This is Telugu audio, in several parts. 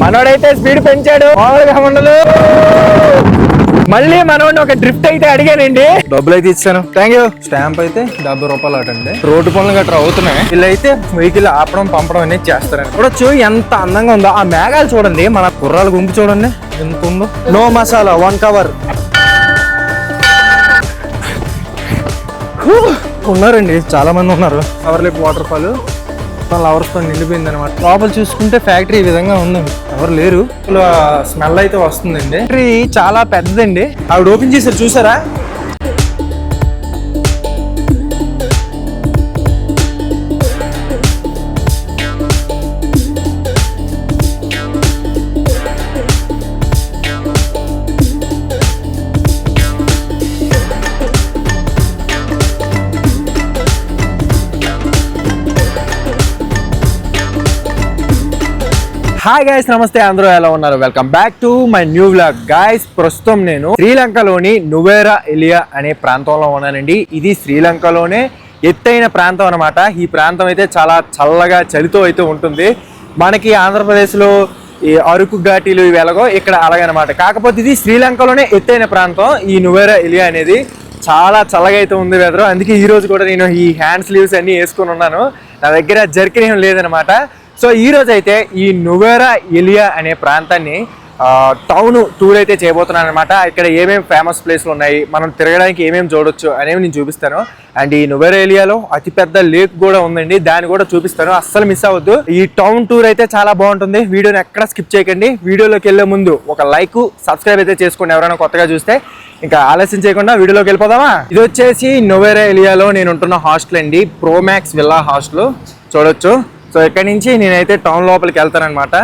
మనోడైతే స్పీడ్ పెంచాడు, మామూలుగా ఉండదు. మళ్ళీ మనోడిని ఒక డ్రిఫ్ట్ అయితే అడిగానండి, డబ్బులు అయితే ఇచ్చాను. Thank you. స్టాంప్ అయితే 70 రూపాయలు అటండి. రోడ్డు పనులు గట్రా అవుతున్నాయి. వీళ్ళైతే వెహికల్ ఆపడం పంపడం అనేది చేస్తారండి. చూడొచ్చు ఎంత అందంగా ఉందో. ఆ మేఘాలు చూడండి, మన కుర్రాల గుంపు చూడండి ఎంత ఉందో. నో మసాలా 1 కవర్ ఉన్నారండి, చాలా మంది ఉన్నారు. కవర్లేపు వాటర్ ఫాల్ లవర్స్ తో నిండిపోయింది అనమాట. లోపల చూసుకుంటే ఫ్యాక్టరీ ఈ విధంగా ఉందండి, ఎవరు లేరు. స్మెల్ అయితే వస్తుందండి. ఫ్యాక్టరీ చాలా పెద్దదండి. ఆవిడ ఓపెన్ చేశారు చూసారా. హాయ్ గైస్, నమస్తే, అందరూ ఎలా ఉన్నారు? Welcome back to my new vlog. Guys, ప్రస్తుతం నేను శ్రీలంకలోని నువేరా ఎలియా అనే ప్రాంతంలో ఉన్నానండి. ఇది శ్రీలంకలోనే ఎత్తైన ప్రాంతం అనమాట. ఈ ప్రాంతం అయితే చాలా చల్లగా చలితో అయితే ఉంటుంది. మనకి ఆంధ్రప్రదేశ్లో ఈ అరకు ఘాటీలు ఇవి ఎలాగో ఇక్కడ అలాగనమాట. కాకపోతే ఇది శ్రీలంకలోనే ఎత్తైన ప్రాంతం. ఈ నువేరా ఎలియా అనేది చాలా చల్లగా అయితే ఉంది వెదర్. అందుకే ఈ రోజు కూడా నేను ఈ హ్యాండ్ స్లీవ్స్ అన్ని వేసుకుని ఉన్నాను. నా దగ్గర జర్కిన్ ఏం లేదనమాట. సో ఈ రోజు అయితే ఈ నువేరా ఎలియా అనే ప్రాంతాన్ని టౌన్ టూర్ అయితే చేయబోతున్నాను అనమాట. ఇక్కడ ఏమేమి ఫేమస్ ప్లేస్లు ఉన్నాయి, మనం తిరగడానికి ఏమేమి చూడొచ్చు అనేవి నేను చూపిస్తాను. అండ్ ఈ నువేరా ఎలియాలో అతిపెద్ద లేక్ కూడా ఉందండి, దాన్ని కూడా చూపిస్తాను. అస్సలు మిస్ అవ్వద్దు. ఈ టౌన్ టూర్ అయితే చాలా బాగుంటుంది. వీడియోని ఎక్కడ స్కిప్ చేయకండి. వీడియోలోకి వెళ్లే ముందు ఒక లైక్, సబ్స్క్రైబ్ అయితే చేసుకోండి ఎవరైనా కొత్తగా చూస్తే. ఇంకా ఆలస్యం చేయకుండా వీడియోలోకి వెళ్ళిపోదామా. ఇది వచ్చేసి నువేరా ఎలియాలో నేను ఉంటున్న హాస్టల్ అండి, ప్రోమాక్స్ విల్లా హాస్టల్. చూడొచ్చు. సో ఇక్కడ నుంచి నేనైతే టౌన్ లోపలికి వెళ్తానమాట.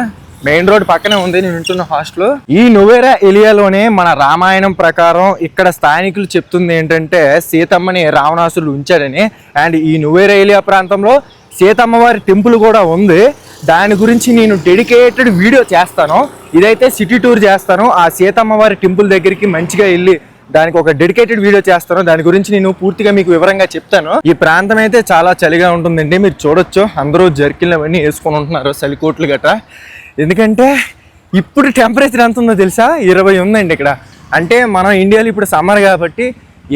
మెయిన్ రోడ్ పక్కనే ఉంది నేను ఉంటున్న హాస్టల్. ఈ నువేరా ఎలియాలోనే మన రామాయణం ప్రకారం ఇక్కడ స్థానికులు చెప్తుంది ఏంటంటే సీతమ్మని రావణాసురుడు ఉంచాడని. అండ్ ఈ నువేరా ఎలియా ప్రాంతంలో సీతమ్మ వారి టెంపుల్ కూడా ఉంది. దాని గురించి నేను డెడికేటెడ్ వీడియో చేస్తాను. ఇదైతే సిటీ టూర్ చేస్తాను. ఆ సీతమ్మ వారి టెంపుల్ దగ్గరికి మంచిగా వెళ్ళి దానికి ఒక డెడికేటెడ్ వీడియో చేస్తాను. దాని గురించి నేను పూర్తిగా మీకు వివరంగా చెప్తాను. ఈ ప్రాంతం అయితే చాలా చలిగా ఉంటుందండి. మీరు చూడొచ్చు, అందరూ జర్కిన్లు అవన్నీ వేసుకొని ఉంటున్నారు, చలికోట్లు గట్రా. ఎందుకంటే ఇప్పుడు టెంపరేచర్ ఎంత ఉందో తెలుసా? 20 ఉందండి ఇక్కడ. అంటే మనం ఇండియాలో ఇప్పుడు సమ్మర్ కాబట్టి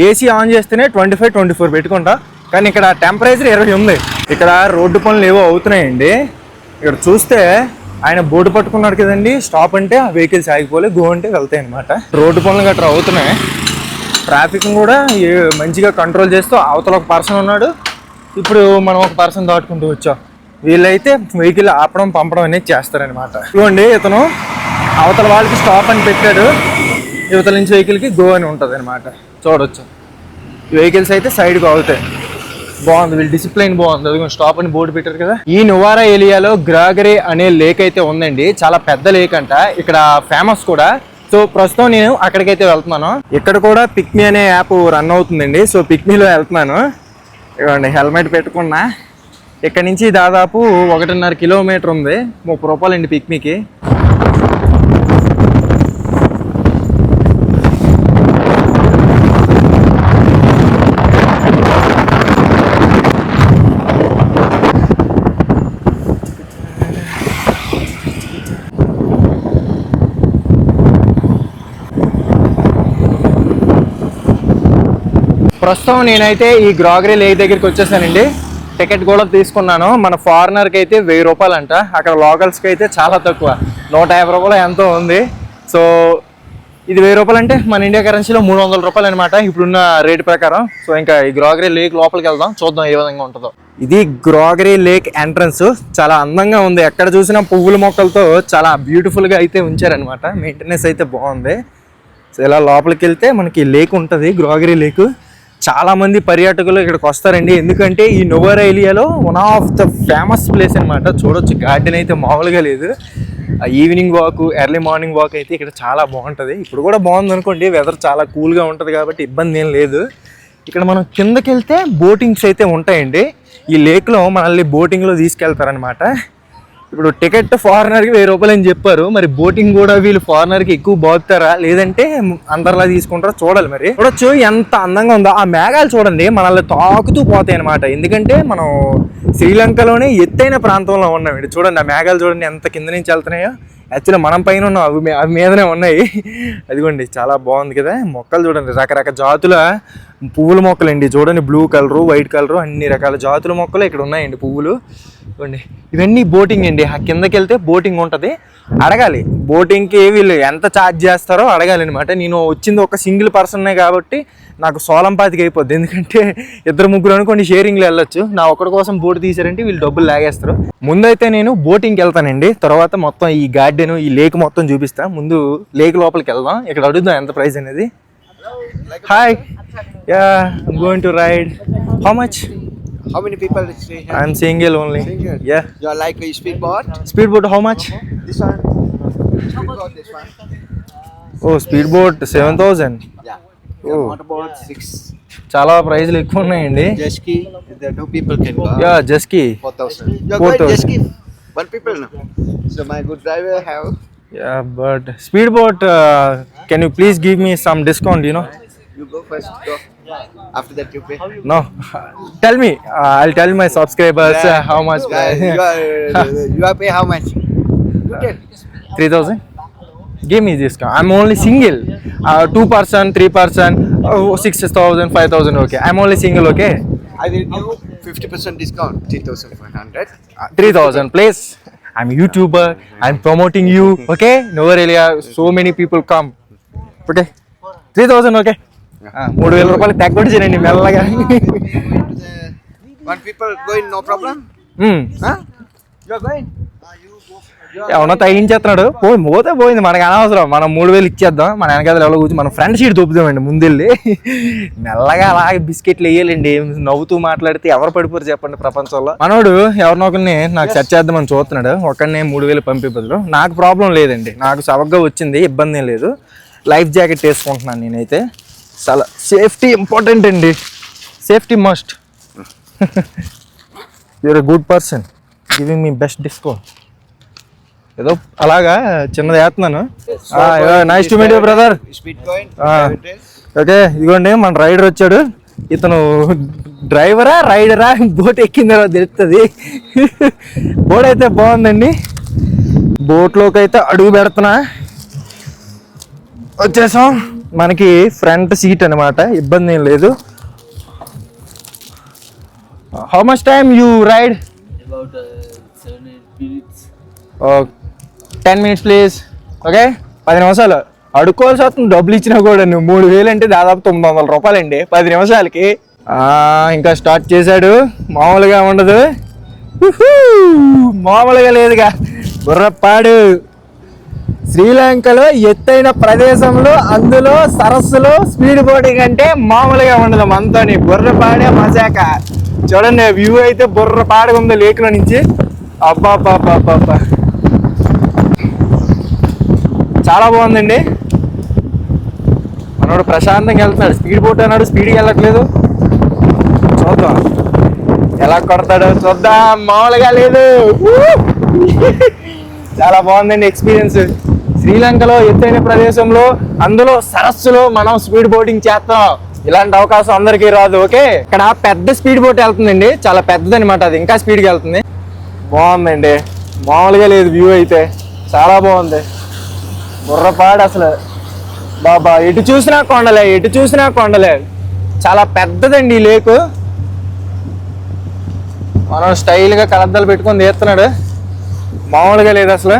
ఏసీ ఆన్ చేస్తేనే 25-24 పెట్టుకుంటాం. కానీ ఇక్కడ టెంపరేచర్ 20 ఉంది. ఇక్కడ రోడ్డు పనులు ఏవో అవుతున్నాయండి. ఇక్కడ చూస్తే ఆయన బోర్డు పట్టుకున్నాడు కదండి, స్టాప్ అంటే ఆ వెహికల్స్ ఆగిపోలే, గో అంటే వెళ్తాయి అనమాట. రోడ్డు పనులు గట్రా అవుతున్నాయి. ట్రాఫిక్ కూడా మంచిగా కంట్రోల్ చేస్తూ అవతల ఒక పర్సన్ ఉన్నాడు, ఇప్పుడు మనం ఒక పర్సన్ దాటుకుంటూ వచ్చాం. వీళ్ళైతే వెహికల్ ఆపడం పంపడం అనేది చేస్తారనమాట. ఇవ్వండి, ఇతను అవతల వాళ్ళకి స్టాప్ అని పెట్టాడు, యువతల నుంచి వెహికల్కి గో అని ఉంటుంది అనమాట. చూడొచ్చు, వెహికల్స్ అయితే సైడ్కి అవుతాయి. బాగుంది, వీళ్ళు డిసిప్లైన్ బాగుంది. అది స్టాప్ అని బోర్డు పెట్టారు కదా. ఈ నువేరా ఎలియాలో గ్రాగరే అనే లేక్ అయితే ఉందండి, చాలా పెద్ద లేక్ అంట, ఇక్కడ ఫేమస్ కూడా. సో ప్రస్తుతం నేను అక్కడికైతే వెళ్తున్నాను. ఇక్కడ కూడా పిక్మీ అనే యాప్ రన్ అవుతుందండి. సో పిక్మీలో వెళ్తున్నాను. ఇవ్వండి, హెల్మెట్ పెట్టుకున్నా. ఇక్కడ నుంచి దాదాపు 1.5 కిలోమీటర్ ఉంది. 30 రూపాయలు అండి పిక్మీకి. ప్రస్తుతం నేనైతే ఈ గ్రాగరీ లేక్ దగ్గరికి వచ్చేసానండి. టికెట్ కూడా తీసుకున్నాను. మన ఫారినర్కి అయితే 1000 రూపాయలు అంట, అక్కడ లోకల్స్కి అయితే చాలా తక్కువ, 150 రూపాయలు ఎంతో ఉంది. సో ఇది 1000 రూపాయలు అంటే మన ఇండియా కరెన్సీలో 300 రూపాయలు అనమాట ఇప్పుడున్న రేట్ ప్రకారం. సో ఇంకా ఈ గ్రాగరీ లేక్ లోపలికి వెళ్దాం, చూద్దాం ఏ విధంగా ఉంటుందో. ఇది గ్రాగరీ లేక్ ఎంట్రన్స్. చాలా అందంగా ఉంది, ఎక్కడ చూసినా పువ్వుల మొక్కలతో చాలా బ్యూటిఫుల్గా అయితే ఉంచారనమాట. మెయింటెనెన్స్ అయితే బాగుంది. సో ఇలా లోపలికి వెళ్తే మనకి లేక్ ఉంటుంది, గ్రాగరీ లేక్. చాలా మంది పర్యాటకులు ఇక్కడికి వస్తారండి, ఎందుకంటే ఈ నువేరా ఎలియాలో one of the famous place అనమాట. చూడొచ్చు, గార్డెన్ అయితే మామూలుగా లేదు. Evening walk, early morning walk అయితే ఇక్కడ చాలా బాగుంటుంది. ఇప్పుడు కూడా బాగుంది అనుకోండి, వెదర్ చాలా కూల్గా ఉంటుంది కాబట్టి ఇబ్బంది ఏం లేదు. ఇక్కడ మనం కిందకి వెళ్తే బోటింగ్స్ అయితే ఉంటాయండి. ఈ లేక్లో మనల్ని బోటింగ్లో తీసుకెళ్తారనమాట. ఇప్పుడు టికెట్ ఫారినర్కి 1000 రూపాయలు అని చెప్పారు. మరి బోటింగ్ కూడా వీళ్ళు ఫారినర్కి ఎక్కువ బాగుతారా లేదంటే అందరిలా తీసుకుంటారా చూడాలి. మరి చూడొచ్చు ఎంత అందంగా ఉందో. ఆ మేఘాలు చూడండి, మనల్ని తాకుతూ పోతాయి అనమాట. ఎందుకంటే మనం శ్రీలంకలోనే ఎత్తైన ప్రాంతంలో ఉన్నాం. చూడండి, ఆ మేఘాలు చూడండి ఎంత కింద నుంచి వెళ్తున్నాయో. యాక్చువల్లీ మనం పైన ఉన్నాం, అవి మీదనే ఉన్నాయి. అదిగోండి చాలా బాగుంది కదా. మొక్కలు చూడండి, రకరకాల జాతుల పువ్వుల మొక్కలండి. చూడండి బ్లూ కలరు, వైట్ కలరు, అన్ని రకాల జాతుల మొక్కలు ఇక్కడ ఉన్నాయండి పువ్వులు. చూడండి ఇవన్నీ బోటింగ్ అండి. ఆ కిందకి వెళ్తే బోటింగ్ ఉంటుంది. అడగాలి బోటింగ్కి వీళ్ళు ఎంత ఛార్జ్ చేస్తారో అడగాలి అనమాట. నేను వచ్చింది ఒక సింగిల్ పర్సన్నే కాబట్టి నాకు సోలంపాతికి అయిపోద్ది. ఎందుకంటే ఇద్దరు ముగ్గురు అనుకోండి షేరింగ్లో వెళ్ళొచ్చు. నా ఒక్కడి కోసం బోట్ తీసారంటే వీళ్ళు డబ్బులు లాగేస్తారు. ముందైతే నేను బోటింగ్కి వెళ్తానండి, తర్వాత మొత్తం ఈ గార్డెన్ ఈ లేక్ మొత్తం చూపిస్తా. ముందు లేక్ లోపలికి వెళ్దాం, ఇక్కడ అడుగుదాం ఎంత ప్రైస్ అనేది. Hi, ya I'm going to ride. How much? How many people stay here? I'm single only. Single? Yeah. You are like a speedboat? Speedboat how much? This one? Speedboat, this one? Oh, speedboat 7,000. Yeah. Oh. Motorboat 6. చాలా ప్రైస్లు ఎక్కువ ఉన్నాయండి. Jet ski, the 2 people can go. Yeah, jet ski. 4,000. You are 4,000. going jet ski? 1 people no? So my good driver have. Yeah, but speedboat, can you please give me some discount, you know? You go first, go. After that you pay. No, tell me. I'll tell my subscribers how much. You are pay how much? You tell. 3,000. Give me discount. I'm only single. 2 person, 3 person, 6,000, 5,000. Okay, I'm only single. Okay. I will give 50% discount. 3,500. 3,000 please. I'm a YouTuber. I'm promoting you. Okay. Nowhere area. So many people come. Okay. 3,000. Okay. 3,000 రూపాయలు తగ్గొట్టి చేయండి మెల్లగా. One people going no problem? Huh? You are going? ఏమన్నా తగ్గించేస్తున్నాడు. పోతే పోయింది, మనకు అనవసరం. మనం 3,000 ఇచ్చేద్దాం. మన వెనకాల ఎవరో కూర్చొని మనం ఫ్రంట్ సీట్ దొప్పుదామండి ముందెళ్ళి. మెల్లగా అలాగే బిస్కెట్లు వేయాలండి. నవ్వుతూ మాట్లాడితే ఎవరు పడిపోరు చెప్పండి ప్రపంచంలో. మనోడు ఎవరినొకరిని నాకు సెట్ చేద్దామని చూస్తున్నాడు. ఒకరిని 3,000 పంపే బదులు. నాకు ప్రాబ్లం లేదండి, నాకు సవగ్గా వచ్చింది, ఇబ్బంది ఏం లేదు. లైఫ్ జాకెట్ వేసుకుంటున్నాను నేనైతే. చాలా సేఫ్టీ ఇంపార్టెంట్ అండి, safety must. You're a good person giving me best discount. ఏదో అలాగా చిన్నది వేస్తున్నాను. Nice to meet you brother. Okay, ఇదిగోండి మన రైడర్ వచ్చాడు. ఇతను డ్రైవరా రైడరా బోట్ ఎక్కిన తర్వాత తెలుస్తుంది. బోట్ అయితే బాగుందండి. బోట్లోకి అయితే అడుగు పెడుతున్నా. వచ్చేసాం. మనకి ఫ్రంట్ సీట్ అనమాట, ఇబ్బంది ఏం లేదు. How much time you ride? About 7-8 minutes. 10 minutes please. Okay, 10 నిమిషాలు అడుక్కోవాల్సి వస్తుంది. డబ్బులు ఇచ్చినా కూడా నువ్వు 3,000 అంటే దాదాపు 900 రూపాయలండి 10 నిమిషాలకి. ఇంకా స్టార్ట్ చేశాడు. మామూలుగా ఉండదు, మామూలుగా లేదుగా. బుర్రపాడు శ్రీలంకలో ఎత్తైన ప్రదేశంలో, అందులో సరస్సులో స్పీడ్ బోటింగ్ అంటే మామూలుగా ఉండదు. మనతోని బుర్రపాడే మజాక. చూడండి వ్యూ అయితే బుర్రపాడుగా ఉంది లేక్లో నుంచి. అబ్బా చాలా బాగుందండి. మనోడు ప్రశాంతంగా వెళ్తున్నాడు. స్పీడ్ బోట్ అన్నాడు, స్పీడ్గా వెళ్ళట్లేదు. చూద్దాం ఎలా కొడతాడో చూద్దాం. మామూలుగా లేదు. చాలా బాగుందండి ఎక్స్పీరియన్స్. శ్రీలంకలో ఎత్తైన ప్రదేశంలో, అందులో సరస్సులో మనం స్పీడ్ బోటింగ్ చేస్తాం. ఇలాంటి అవకాశం అందరికీ రాదు. ఓకే, ఇక్కడ పెద్ద స్పీడ్ బోట్ వెళ్తుందండి, చాలా పెద్దది అనమాట. అది ఇంకా స్పీడ్గా వెళ్తుంది. బాగుందండి, మామూలుగా లేదు. వ్యూ అయితే చాలా బాగుంది. బుర్రపాడు అసలు. బాబా ఎటు చూసినా కొండలే, ఎటు చూసినా కొండలే. చాలా పెద్దదండి ఈ లేకు. మనం స్టైల్గా కలద్దలు పెట్టుకొని తీస్తున్నాడు. మామూలుగా లేదు అసలు.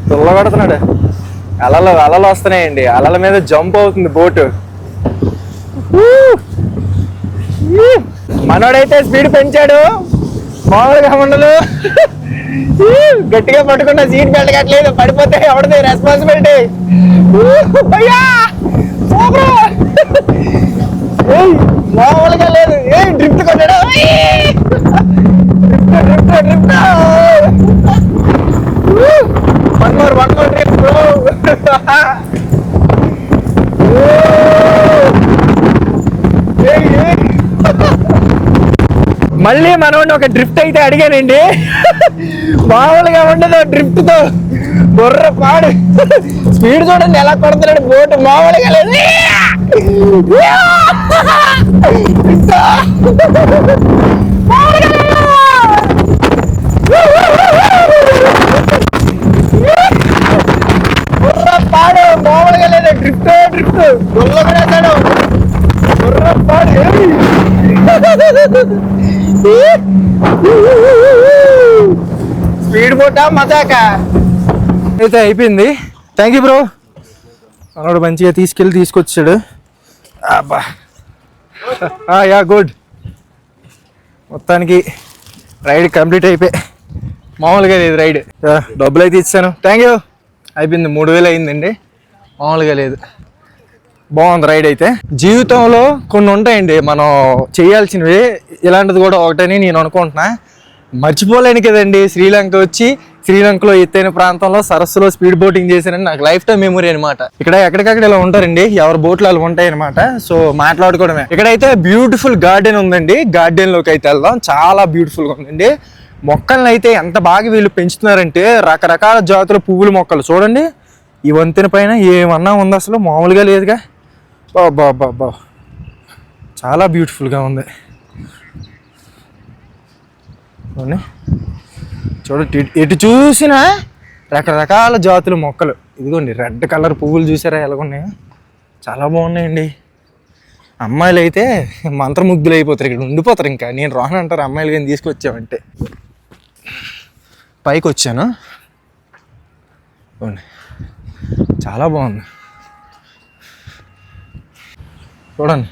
తుల్లగడుతున్నాడు. అలలు వస్తున్నాయండి. అలల మీద జంప్ అవుతుంది బోటు. మనోడైతే స్పీడ్ పెంచాడు, మామూలుగా ఉండదు. గట్టిగా పట్టుకున్న సీట్ బెల్ట్ కట్టలేదు, పడిపోతే ఎవరిది రెస్పాన్సిబిలిటీ. మామూలుగా లేదు. డ్రిఫ్ట్ కొట్టాడు. Drift. One more trip, bro. మళ్ళీ మనోడిని ఒక డ్రిఫ్ట్ అయితే అడిగానండి. మామూలుగా ఉండదు డ్రిఫ్ట్తో. బుర్ర పాడు. స్పీడ్ చూడండి ఎలా కొడుతున్నాడు బోటు. మామూలుగా లేదు. స్పీడ్ బోటా మజాకా? అయితే అయిపోయింది. Thank you bro. మనోడు మంచిగా తీసుకొచ్చాడు. అబ్బా యా గుడ్. మొత్తానికి రైడ్ కంప్లీట్ అయిపోయి మామూలుగా లేదు రైడ్. డబ్బులు అయితే ఇచ్చాను. Thank you. అయిపోయింది. 3000 అయిందండి. మామూలుగా లేదు. బాగుంది రైడ్ అయితే. జీవితంలో కొన్ని ఉంటాయండి మనం చేయాల్సినవి. ఇలాంటిది కూడా ఒకటని నేను అనుకుంటున్నా. మర్చిపోలేను కదండి శ్రీలంక వచ్చి శ్రీలంకలో ఎత్తైన ప్రాంతంలో సరస్సులో స్పీడ్ బోటింగ్ చేశానని నాకు లైఫ్ టైం మెమరీ అనమాట. ఇక్కడ ఎక్కడికక్కడ ఇలా ఉంటారండి, ఎవరి బోట్లు అలా ఉంటాయి అనమాట. సో మాట్లాడుకోవడమే. ఇక్కడైతే బ్యూటిఫుల్ గార్డెన్ ఉందండి. గార్డెన్ లోకి అయితే వెళ్దాం. చాలా బ్యూటిఫుల్ గా ఉందండి. మొక్కలను అయితే ఎంత బాగా వీళ్ళు పెంచుతున్నారంటే రకరకాల జాతుల పువ్వుల మొక్కలు చూడండి. ఈ వంతెన పైన ఏమన్నా ఉంది, అసలు మామూలుగా లేదుగా. బాబా చాలా బ్యూటిఫుల్గా ఉంది. చూడండి, ఎటు చూసినా రకరకాల జాతుల మొక్కలు. ఇదిగోండి రెడ్ కలర్ పువ్వులు చూసారా ఎలాగున్నాయో, చాలా బాగున్నాయండి. అమ్మాయిలు అయితే మంత్రముగ్ధులు అయిపోతారు, ఇక్కడ ఉండిపోతారు. ఇంకా నేను రానంటారు అమ్మాయిలు కానీ తీసుకొచ్చామంటే. పైకి వచ్చాను, చాలా బాగుంది. చూడండి,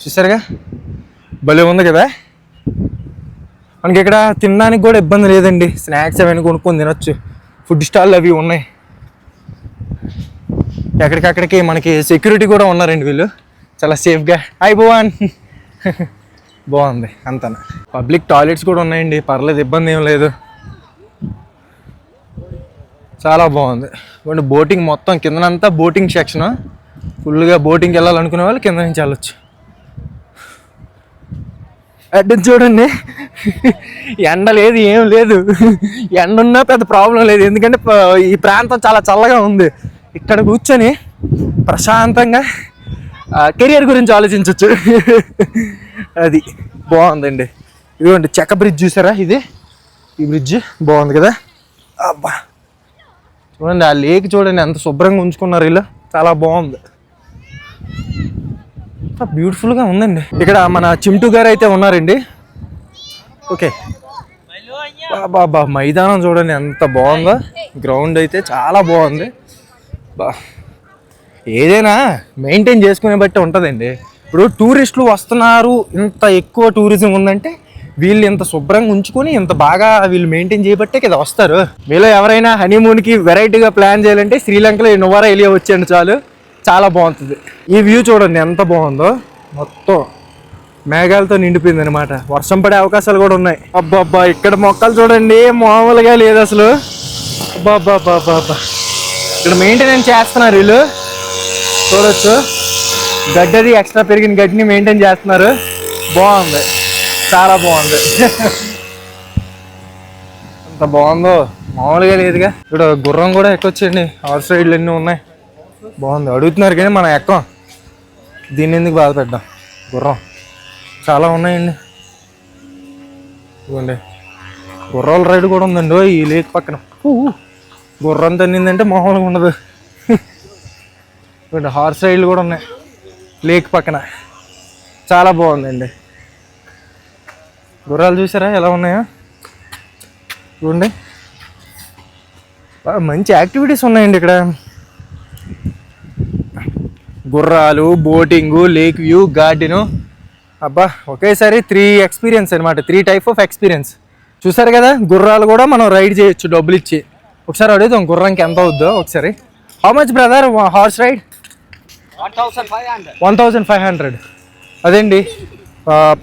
చూసారుగా, భలే ఉంది కదా. మనకి ఇక్కడ తినడానికి కూడా ఇబ్బంది లేదండి. స్నాక్స్ అవన్నీ కొనుక్కొని తినొచ్చు. ఫుడ్ స్టాల్ అవి ఉన్నాయి. ఎక్కడికక్కడికి మనకి సెక్యూరిటీ కూడా ఉన్నారండి వీళ్ళు, చాలా సేఫ్గా. భవాన్ బాగుంది అంతా. పబ్లిక్ టాయిలెట్స్ కూడా ఉన్నాయండి, పర్లేదు, ఇబ్బంది ఏం లేదు. చాలా బాగుంది. ఇవ్వండి బోటింగ్ మొత్తం కిందనంతా బోటింగ్ సెక్షన్. ఫుల్గా బోటింగ్కి వెళ్ళాలనుకునే వాళ్ళు కింద నుంచి వెళ్ళొచ్చు. అడ్డు చూడండి, ఎండ లేదు, ఏం లేదు. ఎండ ఉన్నా పెద్ద ప్రాబ్లం లేదు, ఎందుకంటే ఈ ప్రాంతం చాలా చల్లగా ఉంది. ఇక్కడ కూర్చొని ప్రశాంతంగా కెరియర్ గురించి ఆలోచించవచ్చు. అది బాగుందండి. ఇదిగోండి చెక్క బ్రిడ్జ్ చూసారా, ఈ బ్రిడ్జ్ బాగుంది కదా. అబ్బా చూడండి, ఆ లేక్ చూడండి ఎంత శుభ్రంగా ఉంచుకున్నారు వీళ్ళు, చాలా బాగుంది. బ్యూటిఫుల్గా ఉందండి. ఇక్కడ మన చింటూ గారు అయితే ఉన్నారండి. ఓకే, బాబా మైదానం చూడండి ఎంత బాగుందో. గ్రౌండ్ అయితే చాలా బాగుంది. ఏదైనా మెయింటైన్ చేసుకునే బట్టి ఉంటుందండి. ఇప్పుడు టూరిస్టులు వస్తున్నారు, ఇంత ఎక్కువ టూరిజం ఉందంటే వీళ్ళు ఇంత శుభ్రంగా ఉంచుకొని ఇంత బాగా వీళ్ళు మెయింటైన్ చేయబట్టే కదా వస్తారు. మీలో ఎవరైనా హనీమూన్కి వెరైటీగా ప్లాన్ చేయాలంటే శ్రీలంకలో నువారా ఎలియా వచ్చేయండి చాలు, చాలా బాగుంటుంది. ఈ వ్యూ చూడండి ఎంత బాగుందో. మొత్తం మేఘాలతో నిండిపోయింది అనమాట. వర్షం పడే అవకాశాలు కూడా ఉన్నాయి. అబ్బా ఇక్కడ మొక్కలు చూడండి మామూలుగా లేదు అసలు. అబ్బా ఇక్కడ మెయింటెనెన్స్ చేస్తున్నారు వీళ్ళు, చూడొచ్చు. గడ్డది ఎక్స్ట్రా పెరిగిన గడ్డిని మెయింటైన్ చేస్తున్నారు. బాగుంది, చాలా బాగుంది. ఎంత బాగుందో, మామూలుగా లేదుగా. ఇక్కడ గుర్రం కూడా ఎక్కొచ్చండి, హార్స్ రైడ్లు ఎన్ని ఉన్నాయి. బాగుంది. అడుగుతున్నారు కానీ మనం ఎక్కం, దీన్ని ఎందుకు బాధపెట్టాం. గుర్రం చాలా ఉన్నాయండి. ఇవ్వండి గుర్రాల రైడ్ కూడా ఉందండి ఈ లేక్ పక్కన. గుర్రం తన్నిందంటే మామూలుగా ఉండదు. ఇవ్వండి హార్స్ రైడ్లు కూడా ఉన్నాయి లేక్ పక్కన, చాలా బాగుందండి. గుర్రాలు చూసారా ఎలా ఉన్నాయో, చూడండి. మంచి యాక్టివిటీస్ ఉన్నాయండి ఇక్కడ. గుర్రాలు, బోటింగు, లేక్ వ్యూ, గార్డెను. అబ్బా ఒకేసారి 3 ఎక్స్పీరియన్స్ అనమాట, 3 టైప్ ఆఫ్ ఎక్స్పీరియన్స్. చూసారు కదా, గుర్రాలు కూడా మనం రైడ్ చేయొచ్చు డబ్బులు ఇచ్చి. ఒకసారి అడుగుదాం గుర్రంకి ఎంత అవుద్దో ఒకసారి. How much brother horse ride? 1500. అదేండి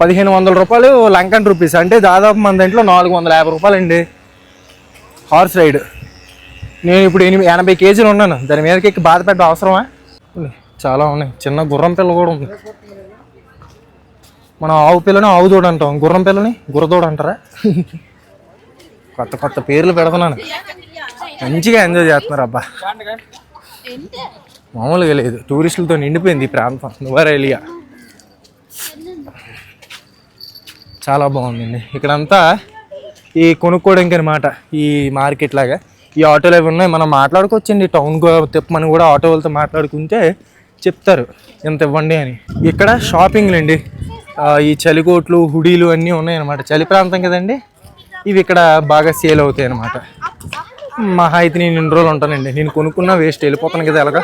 1500 రూపాయలు లంకన్ రూపీస్, అంటే దాదాపు మన దాంట్లో 450 రూపాయలు అండి హార్స్ రైడ్. నేను ఇప్పుడు 80 కేజీలు ఉన్నాను, దాని మీదకి ఎక్కి బాధపడ్డ అవసరమా? చాలా ఉన్నాయి. చిన్న గుర్రం పిల్ల కూడా ఉంది. మనం ఆవు పిల్లని ఆవు దూడ అంటాం, గుర్రం పిల్లని గుర్రదూడ అంటారా? కొత్త పేర్లు పెడుతున్నాను, మంచిగా ఎంజాయ్ చేస్తున్నారు. అబ్బా మామూలుగా లేదు, టూరిస్టులతో నిండిపోయింది ఈ ప్రాంతం నువారా ఎలియా. చాలా బాగుందండి. ఇక్కడంతా ఈ కొనుక్కోవడానికి అనమాట, ఈ మార్కెట్ లాగా. ఈ ఆటోలు అవి ఉన్నాయి, మనం మాట్లాడుకోవచ్చండి. టౌన్కి తిప్పమని కూడా ఆటో వాళ్ళతో మాట్లాడుకుంటే చెప్తారు ఎంత ఇవ్వండి అని. ఇక్కడ షాపింగ్లు అండి, ఈ చలికోట్లు, హుడీలు అన్నీ ఉన్నాయి అనమాట. చలి ప్రాంతం కదండి, ఇవి ఇక్కడ బాగా సేల్ అవుతాయి అన్నమాట. మహా అయితే నేను 2 రోజులు ఉంటానండి. నేను కొనుక్కున్నా వేస్ట్, వెళ్ళిపోతాను కదా ఎలాగా,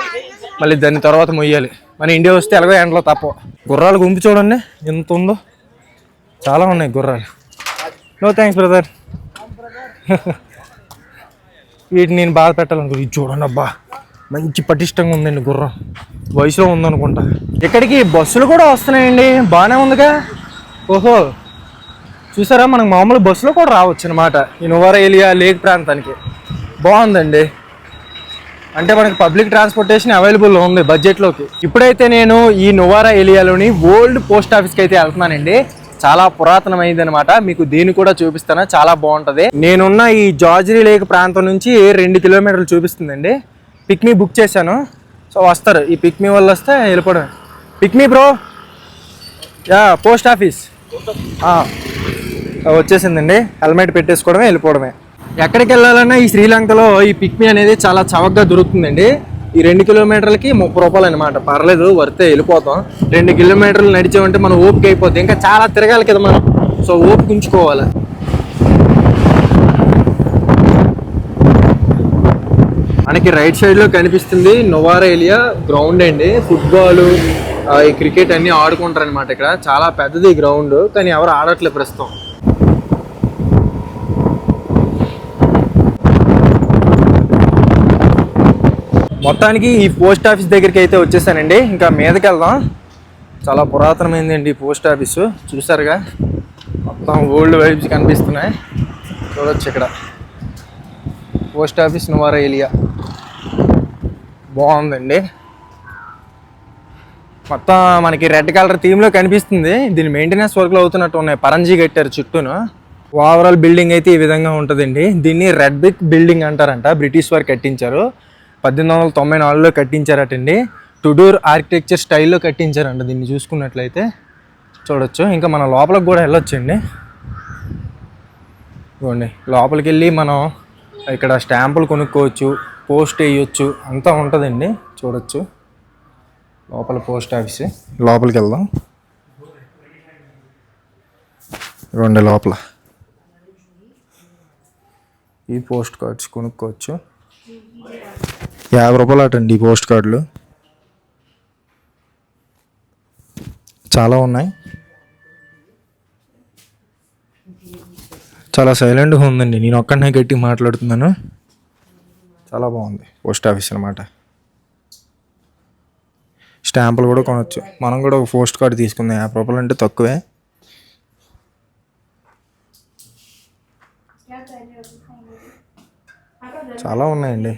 మళ్ళీ దాని తర్వాత మొయ్యాలి. మన ఇండియా వస్తే ఎలాగో ఎండలో తప్ప. గుర్రాలు గుంపు చూడండి ఎంత ఉందో, చాలా ఉన్నాయి గుర్రాలు. No thanks brother. వీటిని నేను బాధ పెట్టాలనుకో. ఇది చూడండి అబ్బా, మంచి పటిష్టంగా ఉందండి గుర్రం, వయసులో ఉందనుకుంటా. ఇక్కడికి బస్సులు కూడా వస్తున్నాయండి, బాగానే ఉందిగా. ఓహో చూసారా, మనకు మామూలు బస్సులో కూడా రావచ్చు అనమాట ఈ నువారా ఏలియా లేక్ ప్రాంతానికి. బాగుందండి, అంటే మనకి పబ్లిక్ ట్రాన్స్పోర్టేషన్ అవైలబుల్ ఉంది బడ్జెట్లోకి. ఇప్పుడైతే నేను ఈ నువారా ఏలియాలోని ఓల్డ్ పోస్ట్ ఆఫీస్కి అయితే వెళ్తున్నానండి. చాలా పురాతనమైంది అనమాట, మీకు దీన్ని కూడా చూపిస్తాను, చాలా బాగుంటుంది. నేనున్న ఈ జార్జరీ లేక్ ప్రాంతం నుంచి 2 కిలోమీటర్లు చూపిస్తుందండి. పిక్మీ బుక్ చేశాను, సో వస్తారు. ఈ పిక్మీ వాళ్ళు వస్తే వెళ్ళిపోవడం. పిక్మీ బ్రో, యా పోస్ట్ ఆఫీస్ వచ్చేసిందండి. హెల్మెట్ పెట్టేసుకోవడమే, వెళ్ళిపోవడమే. ఎక్కడికి వెళ్ళాలన్నా ఈ శ్రీలంకలో ఈ పిక్మీ అనేది చాలా చవకగా దొరుకుతుందండి. ఈ 2 కిలోమీటర్లకి 30 రూపాయలు అనమాట, పర్లేదు వర్తే, వెళ్ళిపోతాం. 2 కిలోమీటర్లు నడిచామంటే మనం ఓపిక అయిపోద్ది, ఇంకా చాలా తిరగాలి కదా మనం, సో ఓపిక ఉంచుకోవాలి. మనకి రైట్ సైడ్లో కనిపిస్తుంది నువారా ఏలియా గ్రౌండ్ అండి. ఫుట్బాల్, ఈ క్రికెట్ అన్నీ ఆడుకుంటారు అనమాట. ఇక్కడ చాలా పెద్దది గ్రౌండ్, కానీ ఎవరు ఆడట్లేదు ప్రస్తుతం. మొత్తానికి ఈ పోస్ట్ ఆఫీస్ దగ్గరికి అయితే వచ్చేసానండి. ఇంకా మీదకి వెళ్దాం. చాలా పురాతనమైందండి ఈ పోస్ట్ ఆఫీసు, చూసారుగా మొత్తం ఓల్డ్ వైబ్స్ కనిపిస్తున్నాయి. చూడొచ్చు ఇక్కడ పోస్ట్ ఆఫీస్ నువారా ఏలియా, బాగుందండి. మొత్తం మనకి రెడ్ కలర్ థీమ్లో కనిపిస్తుంది. దీని మెయింటెనెన్స్ వర్క్లు అవుతున్నట్టు ఉన్నాయి, పరంజీ కట్టారు చుట్టూను. ఓవరాల్ బిల్డింగ్ అయితే ఈ విధంగా ఉంటుందండి. దీన్ని రెడ్ బ్రిక్ బిల్డింగ్ అంటారంట, బ్రిటిష్ వారు కట్టించారు. 1894లో కట్టించారటండి. టుడూర్ ఆర్కిటెక్చర్ స్టైల్లో కట్టించారంట దీన్ని చూసుకున్నట్లయితే. చూడొచ్చు, ఇంకా మనం లోపలికి కూడా వెళ్ళొచ్చండి. ఇవ్వండి, లోపలికి వెళ్ళి మనం ఇక్కడ స్టాంపులు కొనుక్కోవచ్చు, పోస్ట్ వేయచ్చు, అంతా ఉంటుందండి. చూడొచ్చు లోపల పోస్ట్ ఆఫీస్. లోపలికి వెళ్దాం. ఇవ్వండి లోపల ఈ పోస్ట్ కార్డ్స్ కొనుక్కోవచ్చు. 50 రూపాయలు అటండి ఈ పోస్ట్ కార్డులు, చాలా ఉన్నాయి. చాలా సైలెంట్గా ఉందండి, నేను ఒక్కడనే గట్టి మాట్లాడుతున్నాను. చాలా బాగుంది పోస్ట్ ఆఫీస్ అనమాట. స్టాంపులు కూడా కొనవచ్చు. మనం కూడా ఒక పోస్ట్ కార్డు తీసుకుందాం, 50 రూపాయలు అంటే తక్కువే. చాలా ఉన్నాయండి,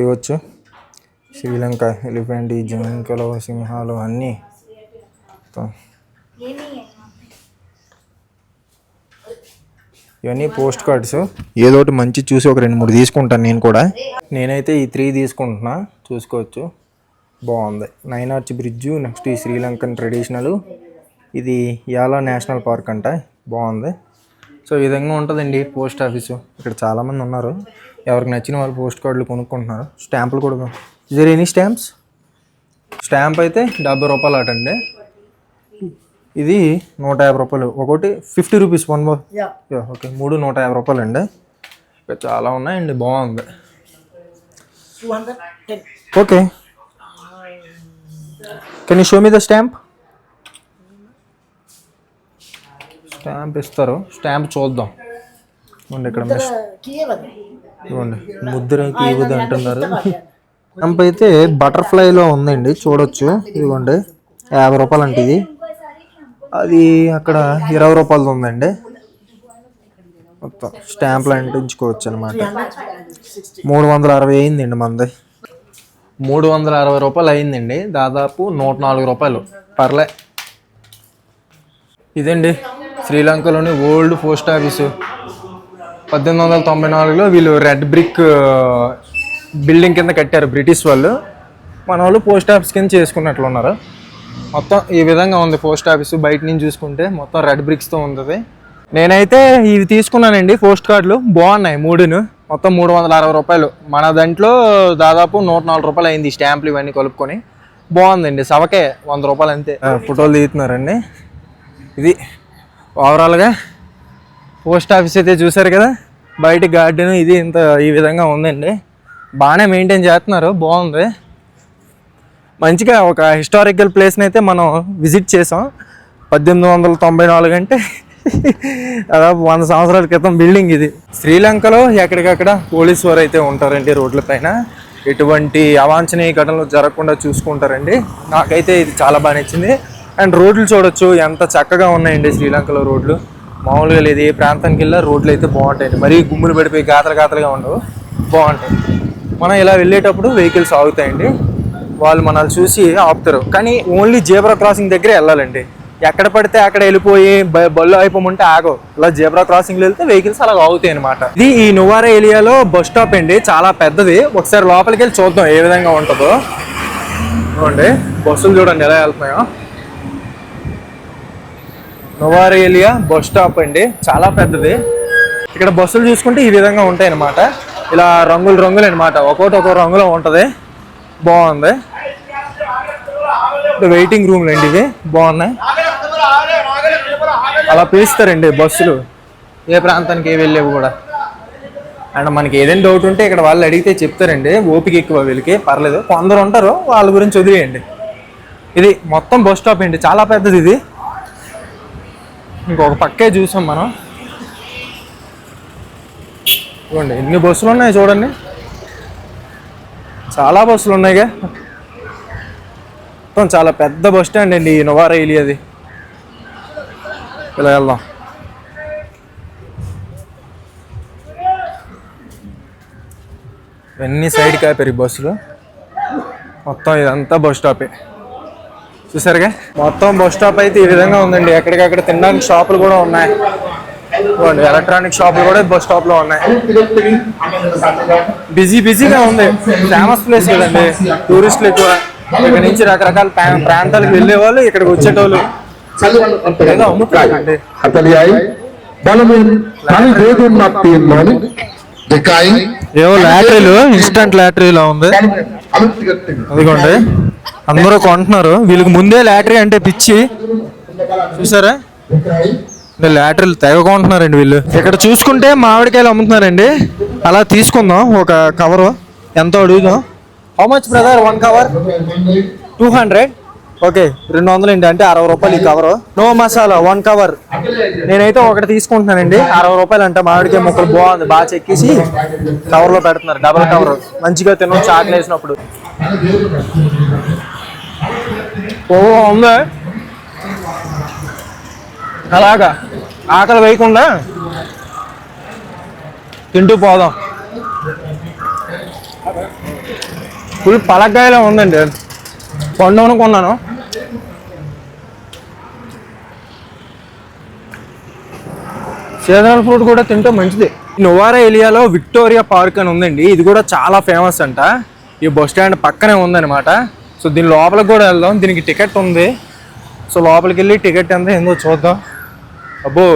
ఇవ్వచ్చు. శ్రీలంక ఎలిఫెంట్, జింకలు, సింహాలు అన్నీ. ఇవన్నీ పోస్ట్ కార్డ్స్. ఏదో ఒకటి మంచి చూసి ఒక 2-3 తీసుకుంటాను నేను కూడా. నేనైతే ఈ 3 తీసుకుంటున్నా, చూసుకోవచ్చు. బాగుంది. 9 ఆర్చ్ బ్రిడ్జు, నెక్స్ట్ ఈ శ్రీలంకన్ ట్రెడిషనల్, ఇది యాలా నేషనల్ పార్క్ అంట, బాగుంది. సో ఈ విధంగా ఉంటుందండి పోస్ట్ ఆఫీసు. ఇక్కడ చాలామంది ఉన్నారు, ఎవరికి నచ్చిన వాళ్ళు పోస్ట్ కార్డులు కొనుక్కుంటున్నారు. స్టాంపులు కూడా. Is there any stamps? Stamp అయితే 70 రూపాయలు అటండి. ఇది 150 రూపాయలు, ఒకటి 50 రూపీస్. ఓకే, 3 150 రూపాయలు అండి. ఇక్కడ చాలా ఉన్నాయండి, బాగుంది. Okay, can you show me the stamp? Stamp ఇస్తారు, స్టాంప్ చూద్దాం. ఇవ్వండి, ఇక్కడ ఇవ్వండి, ముద్రకి ఇవ్వదు అంటున్నారు. స్టాంప్ అయితే బటర్ఫ్లైలో ఉందండి, చూడొచ్చు. ఇదిగోండి 50 రూపాయలు అంటే ఇది. అది అక్కడ 20 రూపాయలది ఉందండి. మొత్తం స్టాంపులు అంటించుకోవచ్చు అనమాట. 360 అయిందండి మనది. 360 రూపాయలు అయిందండి, దాదాపు 104 రూపాయలు. పర్లే. ఇదండి శ్రీలంకలోని ఓల్డ్ పోస్ట్ ఆఫీసు. 1894లో వీళ్ళు రెడ్ బ్రిక్ బిల్డింగ్ కింద కట్టారు బ్రిటిష్ వాళ్ళు. మన వాళ్ళు పోస్ట్ ఆఫీస్ కింద చేసుకున్నట్లు ఉన్నారు. మొత్తం ఈ విధంగా ఉంది పోస్ట్ ఆఫీసు. బయట నుంచి చూసుకుంటే మొత్తం రెడ్ బ్రిక్స్తో ఉంటుంది. నేనైతే ఇవి తీసుకున్నానండి పోస్ట్ కార్డులు, బాగున్నాయి 3ను. మొత్తం 360 రూపాయలు. మన దాంట్లో దాదాపు 104 రూపాయలు అయింది స్టాంపులు ఇవన్నీ కలుపుకొని. బాగుందండి, సవకే 100 రూపాయలు అంతే. ఫోటోలు తీస్తున్నారండి. ఇది ఓవరాల్గా పోస్ట్ ఆఫీస్ అయితే చూసారు కదా, బయట గార్డెన్ ఇది ఇంత ఈ విధంగా ఉందండి. బాగానే మెయింటైన్ చేస్తున్నారు, బాగుంది. మంచిగా ఒక హిస్టారికల్ ప్లేస్ని అయితే మనం విజిట్ చేసాం. 1894 అంటే దాదాపు 100 సంవత్సరాల క్రితం బిల్డింగ్ ఇది. శ్రీలంకలో ఎక్కడికక్కడ పోలీసు వారు అయితే ఉంటారండి రోడ్ల పైన. ఎటువంటి అవాంఛనీయ ఘటనలు జరగకుండా చూసుకుంటారండి. నాకైతే ఇది చాలా బాగా నచ్చింది. అండ్ రోడ్లు చూడొచ్చు ఎంత చక్కగా ఉన్నాయండి శ్రీలంకలో రోడ్లు. మామూలుగా లేదు, ఏ ప్రాంతానికి వెళ్ళా రోడ్లు అయితే బాగుంటాయండి. మరీ గుమ్ములు పడిపోయి గాతలుగా ఉండవు, బాగుంటాయి. మనం ఇలా వెళ్ళేటప్పుడు వెహికల్స్ ఆగుతాయండి, వాళ్ళు మనల్ని చూసి ఆపుతారు. కానీ ఓన్లీ జేబ్రా క్రాసింగ్ దగ్గరే వెళ్ళాలండి. ఎక్కడ పడితే అక్కడ వెళ్ళిపోయి బళ్ళు అయిపోమంటే ఆగవు. ఇలా జేబ్రా క్రాసింగ్లో వెళ్తే వెహికల్స్ అలా ఆగుతాయి అనమాట. ఇది ఈ నువారా ఏరియాలో బస్ స్టాప్ అండి, చాలా పెద్దది. ఒకసారి లోపలికి వెళ్ళి చూద్దాం ఏ విధంగా ఉంటుందో. చూడండి బస్సులు చూడండి ఎలా వెళ్తున్నాయో. నువారా ఏరియా బస్ స్టాప్ అండి, చాలా పెద్దది. ఇక్కడ బస్సులు చూసుకుంటే ఈ విధంగా ఉంటాయి అనమాట. ఇలా రంగులు అనమాట, ఒక్కొక్కటి ఒక్కో రంగులో ఉంటుంది. బాగుంది. వెయిటింగ్ రూమ్లు అండి ఇవి, బాగున్నాయి. అలా పిలుస్తారండి బస్సులు ఏ ప్రాంతానికి వెళ్ళేవి కూడా. అండ్ మనకి ఏదైనా డౌట్ ఉంటే ఇక్కడ వాళ్ళు అడిగితే చెప్తారండి. ఓపిక ఎక్కువ వీళ్ళకి, పర్లేదు. కొందరు ఉంటారు, వాళ్ళ గురించి వదిలేయండి. ఇది మొత్తం బస్ స్టాప్ అండి, చాలా పెద్దది ఇది. ఇంకొక పక్కే చూసాం మనం. చూడండి ఎన్ని బస్సులు ఉన్నాయి చూడండి, చాలా బస్సులు ఉన్నాయిగా. మొత్తం చాలా పెద్ద బస్ స్టాండ్ అండి ఈ నువారా ఏరియాది. ఇలా వెళ్దాం. ఇవన్నీ సైడ్ కాపారు ఈ బస్సులు. మొత్తం ఇదంతా బస్ స్టాపే చూసారుగా. మొత్తం బస్ స్టాప్ అయితే ఈ విధంగా ఉందండి. ఎక్కడికక్కడ తినడానికి షాపులు కూడా ఉన్నాయి. ఎలక్ట్రానిక్ షాపులు కూడా బస్ స్టాప్ లో ఉన్నాయి. బిజీగా ఉంది, ఫేమస్ ప్లేస్ కదండి. టూరిస్టులు ఎక్కువ, ఇక్కడ నుంచి రకరకాల ప్రాంతాలకు వెళ్ళే వాళ్ళు ఇక్కడికి వచ్చేటోళ్ళు. ఏవో లాటరీలు, ఇన్స్టంట్ లాటరీలా ఉంది. అదిగోండి అందరూ కొంటున్నారు. వీళ్ళకి ముందే లాటరీ అంటే పిచ్చి, చూసారా. లాటరీలు తెగ కొంటున్నారండి వీళ్ళు. ఇక్కడ చూసుకుంటే మామిడికాయలు అమ్ముతున్నారండి. అలా తీసుకుందాం ఒక కవరు. ఎంతో అడుగుదాం. How much brother? 1 cover 200. Okay 200 అండి, అంటే 60 రూపాయలు ఈ కవరు. No masala 1 cover. నేనైతే ఒకటి తీసుకుంటున్నానండి, 60 రూపాయలు అంట. మామిడికాయ ముక్కలు బాగుంది, బాగా చెక్కేసి కవర్లో పెడుతున్నారు. డబల్ కవర్, మంచిగా తినొచ్చు ఆకలి వేసినప్పుడు. ఓ ఉందా, అలాగా ఆకలి వేయకుండా తింటూ పోదాం. ఫుల్ పలకాయలా ఉందండి. పండు అనుకున్నాను. సీజనల్ ఫ్రూట్ కూడా తింటే మంచిది. నువారా ఏరియాలో విక్టోరియా పార్క్ అని ఉందండి. ఇది కూడా చాలా ఫేమస్ అంట. ఈ బస్ స్టాండ్ పక్కనే ఉందన్నమాట. సో దీని లోపలికి కూడా వెళ్దాం. దీనికి టికెట్ ఉంది. సో లోపలికి వెళ్ళి టికెట్ ఎంత ఏందో చూద్దాం. అబ్బో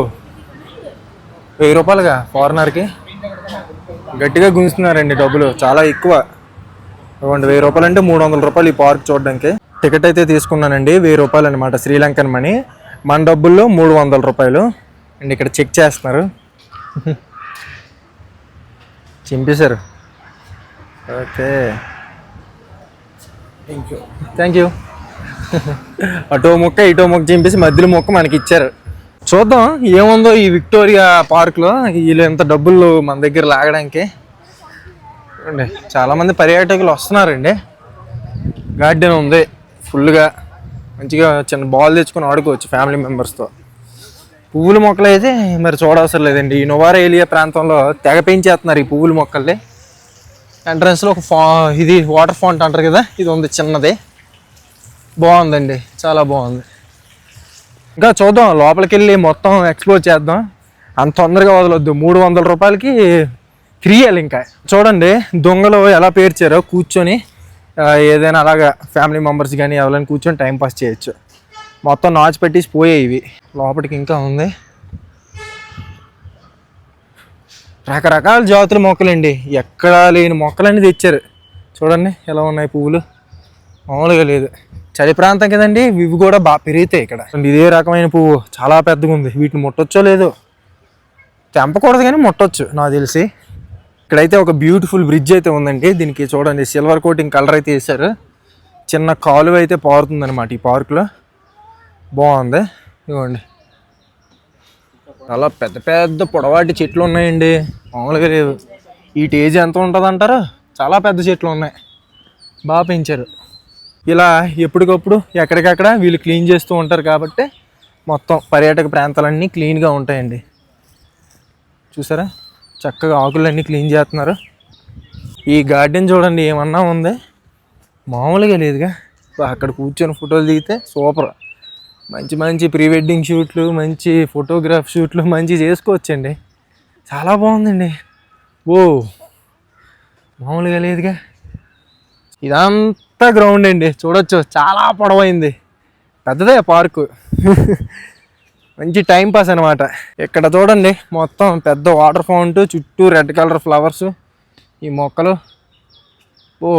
1000 రూపాయలుగా ఫారినర్కి. గట్టిగా గుంజుతున్నారండి డబ్బులు, చాలా ఎక్కువ. 1000 రూపాయలు అంటే 300 రూపాయలు ఈ పార్క్ చూడడానికి. టికెట్ అయితే తీసుకున్నానండి, 1000 రూపాయలు అనమాట శ్రీలంకన్ మనీ. మన డబ్బుల్లో 300 రూపాయలు. అండ్ ఇక్కడ చెక్ చేస్తున్నారు, చింపేశారు. Okay thank you. అటో మొక్క ఇటో మొక్క చింపేసి మధ్యలో మొక్క మనకి ఇచ్చారు. చూద్దాం ఏముందో ఈ విక్టోరియా పార్క్లో. వీళ్ళు ఎంత డబ్బులు మన దగ్గర లాగడానికి. అండి చాలామంది పర్యాటకులు వస్తున్నారండి. గార్డెన్ ఉంది ఫుల్గా, మంచిగా చిన్న బాల్ తెచ్చుకొని ఆడుకోవచ్చు ఫ్యామిలీ మెంబర్స్తో. పువ్వుల మొక్కలు అయితే మరి చూడవసరం లేదండి. ఈ నువారా ఏరియా ప్రాంతంలో తెగ పెంచేస్తున్నారు ఈ పువ్వుల మొక్కల్ని. ఎంట్రన్స్లో ఒక ఇది వాటర్ ఫౌంట్ అంటారు కదా, ఇది ఉంది చిన్నది, బాగుందండి, చాలా బాగుంది. ఇంకా చూద్దాం, లోపలికి వెళ్ళి మొత్తం ఎక్స్ప్లోర్ చేద్దాం. అంత తొందరగా వదలొద్దు. 300 రూపాయలకి ఫ్రీ అయ్యాలి. ఇంకా చూడండి దొంగలు ఎలా పేర్చారో, కూర్చొని ఏదైనా అలాగా ఫ్యామిలీ మెంబర్స్ కానీ ఎవరైనా కూర్చొని టైంపాస్ చేయొచ్చు. మొత్తం నాచు పెట్టేసి పోయాయి ఇవి. లోపలికి ఇంకా ఉంది, రకరకాల జాతుల మొక్కలండి. ఎక్కడా లేని మొక్కలన్నీ తెచ్చారు. చూడండి ఎలా ఉన్నాయి పువ్వులు, మామూలుగా లేదు. చలి ప్రాంతం కదండి, ఇవి కూడా బాగా పెరుగుతాయి ఇక్కడ. ఇదే రకమైన పువ్వు చాలా పెద్దగా ఉంది. వీటిని ముట్టొచ్చో లేదో. తెంపకూడదు కానీ ముట్టొచ్చు నాకు తెలిసి. ఇక్కడైతే ఒక బ్యూటిఫుల్ బ్రిడ్జ్ అయితే ఉందండి. దీనికి చూడండి సిల్వర్ కోటింగ్ కలర్ అయితే వేశారు. చిన్న కాలువ అయితే పారుతుంది అనమాట ఈ పార్కులో. బాగుంది. ఇదిగోండి చాలా పెద్ద పెద్ద పొడవాటి చెట్లు ఉన్నాయండి, మామూలుగా లేవు. ఈ టేజ్ ఎంత ఉంటుంది అంటారా? చాలా పెద్ద చెట్లు ఉన్నాయి, బాగా పెంచారు. ఇలా ఎప్పటికప్పుడు ఎక్కడికక్కడ వీళ్ళు క్లీన్ చేస్తూ ఉంటారు కాబట్టి మొత్తం పర్యాటక ప్రాంతాలన్నీ క్లీన్గా ఉంటాయండి. చూసారా చక్కగా ఆకులన్నీ క్లీన్ చేస్తున్నారు. ఈ గార్డెన్ చూడండి ఏమన్నా ఉంది, మామూలుగా లేదుగా. అక్కడ కూర్చొని ఫోటోలు దిగితే సూపర్. మంచి మంచి ప్రీ వెడ్డింగ్ షూట్లు, మంచి ఫోటోగ్రాఫ్ షూట్లు మంచి చేసుకోవచ్చండి. చాలా బాగుందండి. ఓ మామూలుగా లేదుగా. ఇదంతా గ్రౌండ్ అండి, చూడొచ్చు చాలా పొడవైంది, పెద్దదే పార్కు. మంచి టైం పాస్ అనమాట. ఇక్కడ చూడండి మొత్తం పెద్ద వాటర్ ఫౌంట్, చుట్టూ రెడ్ కలర్ ఫ్లవర్స్, ఈ మొక్కలు. ఓ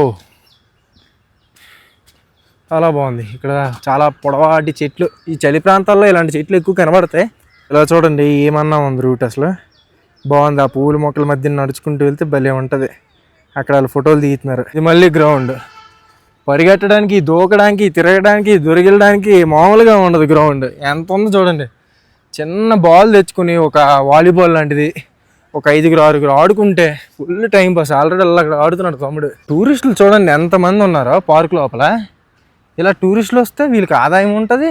చాలా బాగుంది. ఇక్కడ చాలా పొడవాటి చెట్లు. ఈ చలి ప్రాంతాల్లో ఇలాంటి చెట్లు ఎక్కువ కనబడతాయి. ఇలా చూడండి ఏమన్నా ఉంది రూట్, అసలు బాగుంది. ఆ పూల మొక్కల మధ్య నడుచుకుంటూ వెళ్తే భలే ఉంటుంది. అక్కడ వాళ్ళు ఫోటోలు తీస్తున్నారు. ఇది మళ్ళీ గ్రౌండ్. పరిగెట్టడానికి, దూకడానికి, తిరగడానికి, దొరికిలడానికి మామూలుగా ఉండదు గ్రౌండ్. ఎంత ఉందో చూడండి. చిన్న బాల్ తెచ్చుకుని ఒక వాలీబాల్ లాంటిది ఒక 5-6 ఆడుకుంటే ఫుల్ టైం పాస్. ఆల్రెడీ అలా అక్కడ ఆడుతున్నాడు తమ్ముడు. టూరిస్టులు చూడండి ఎంతమంది ఉన్నారో పార్క్ లోపల. ఇలా టూరిస్టులు వస్తే వీళ్ళకి ఆదాయం ఉంటుంది,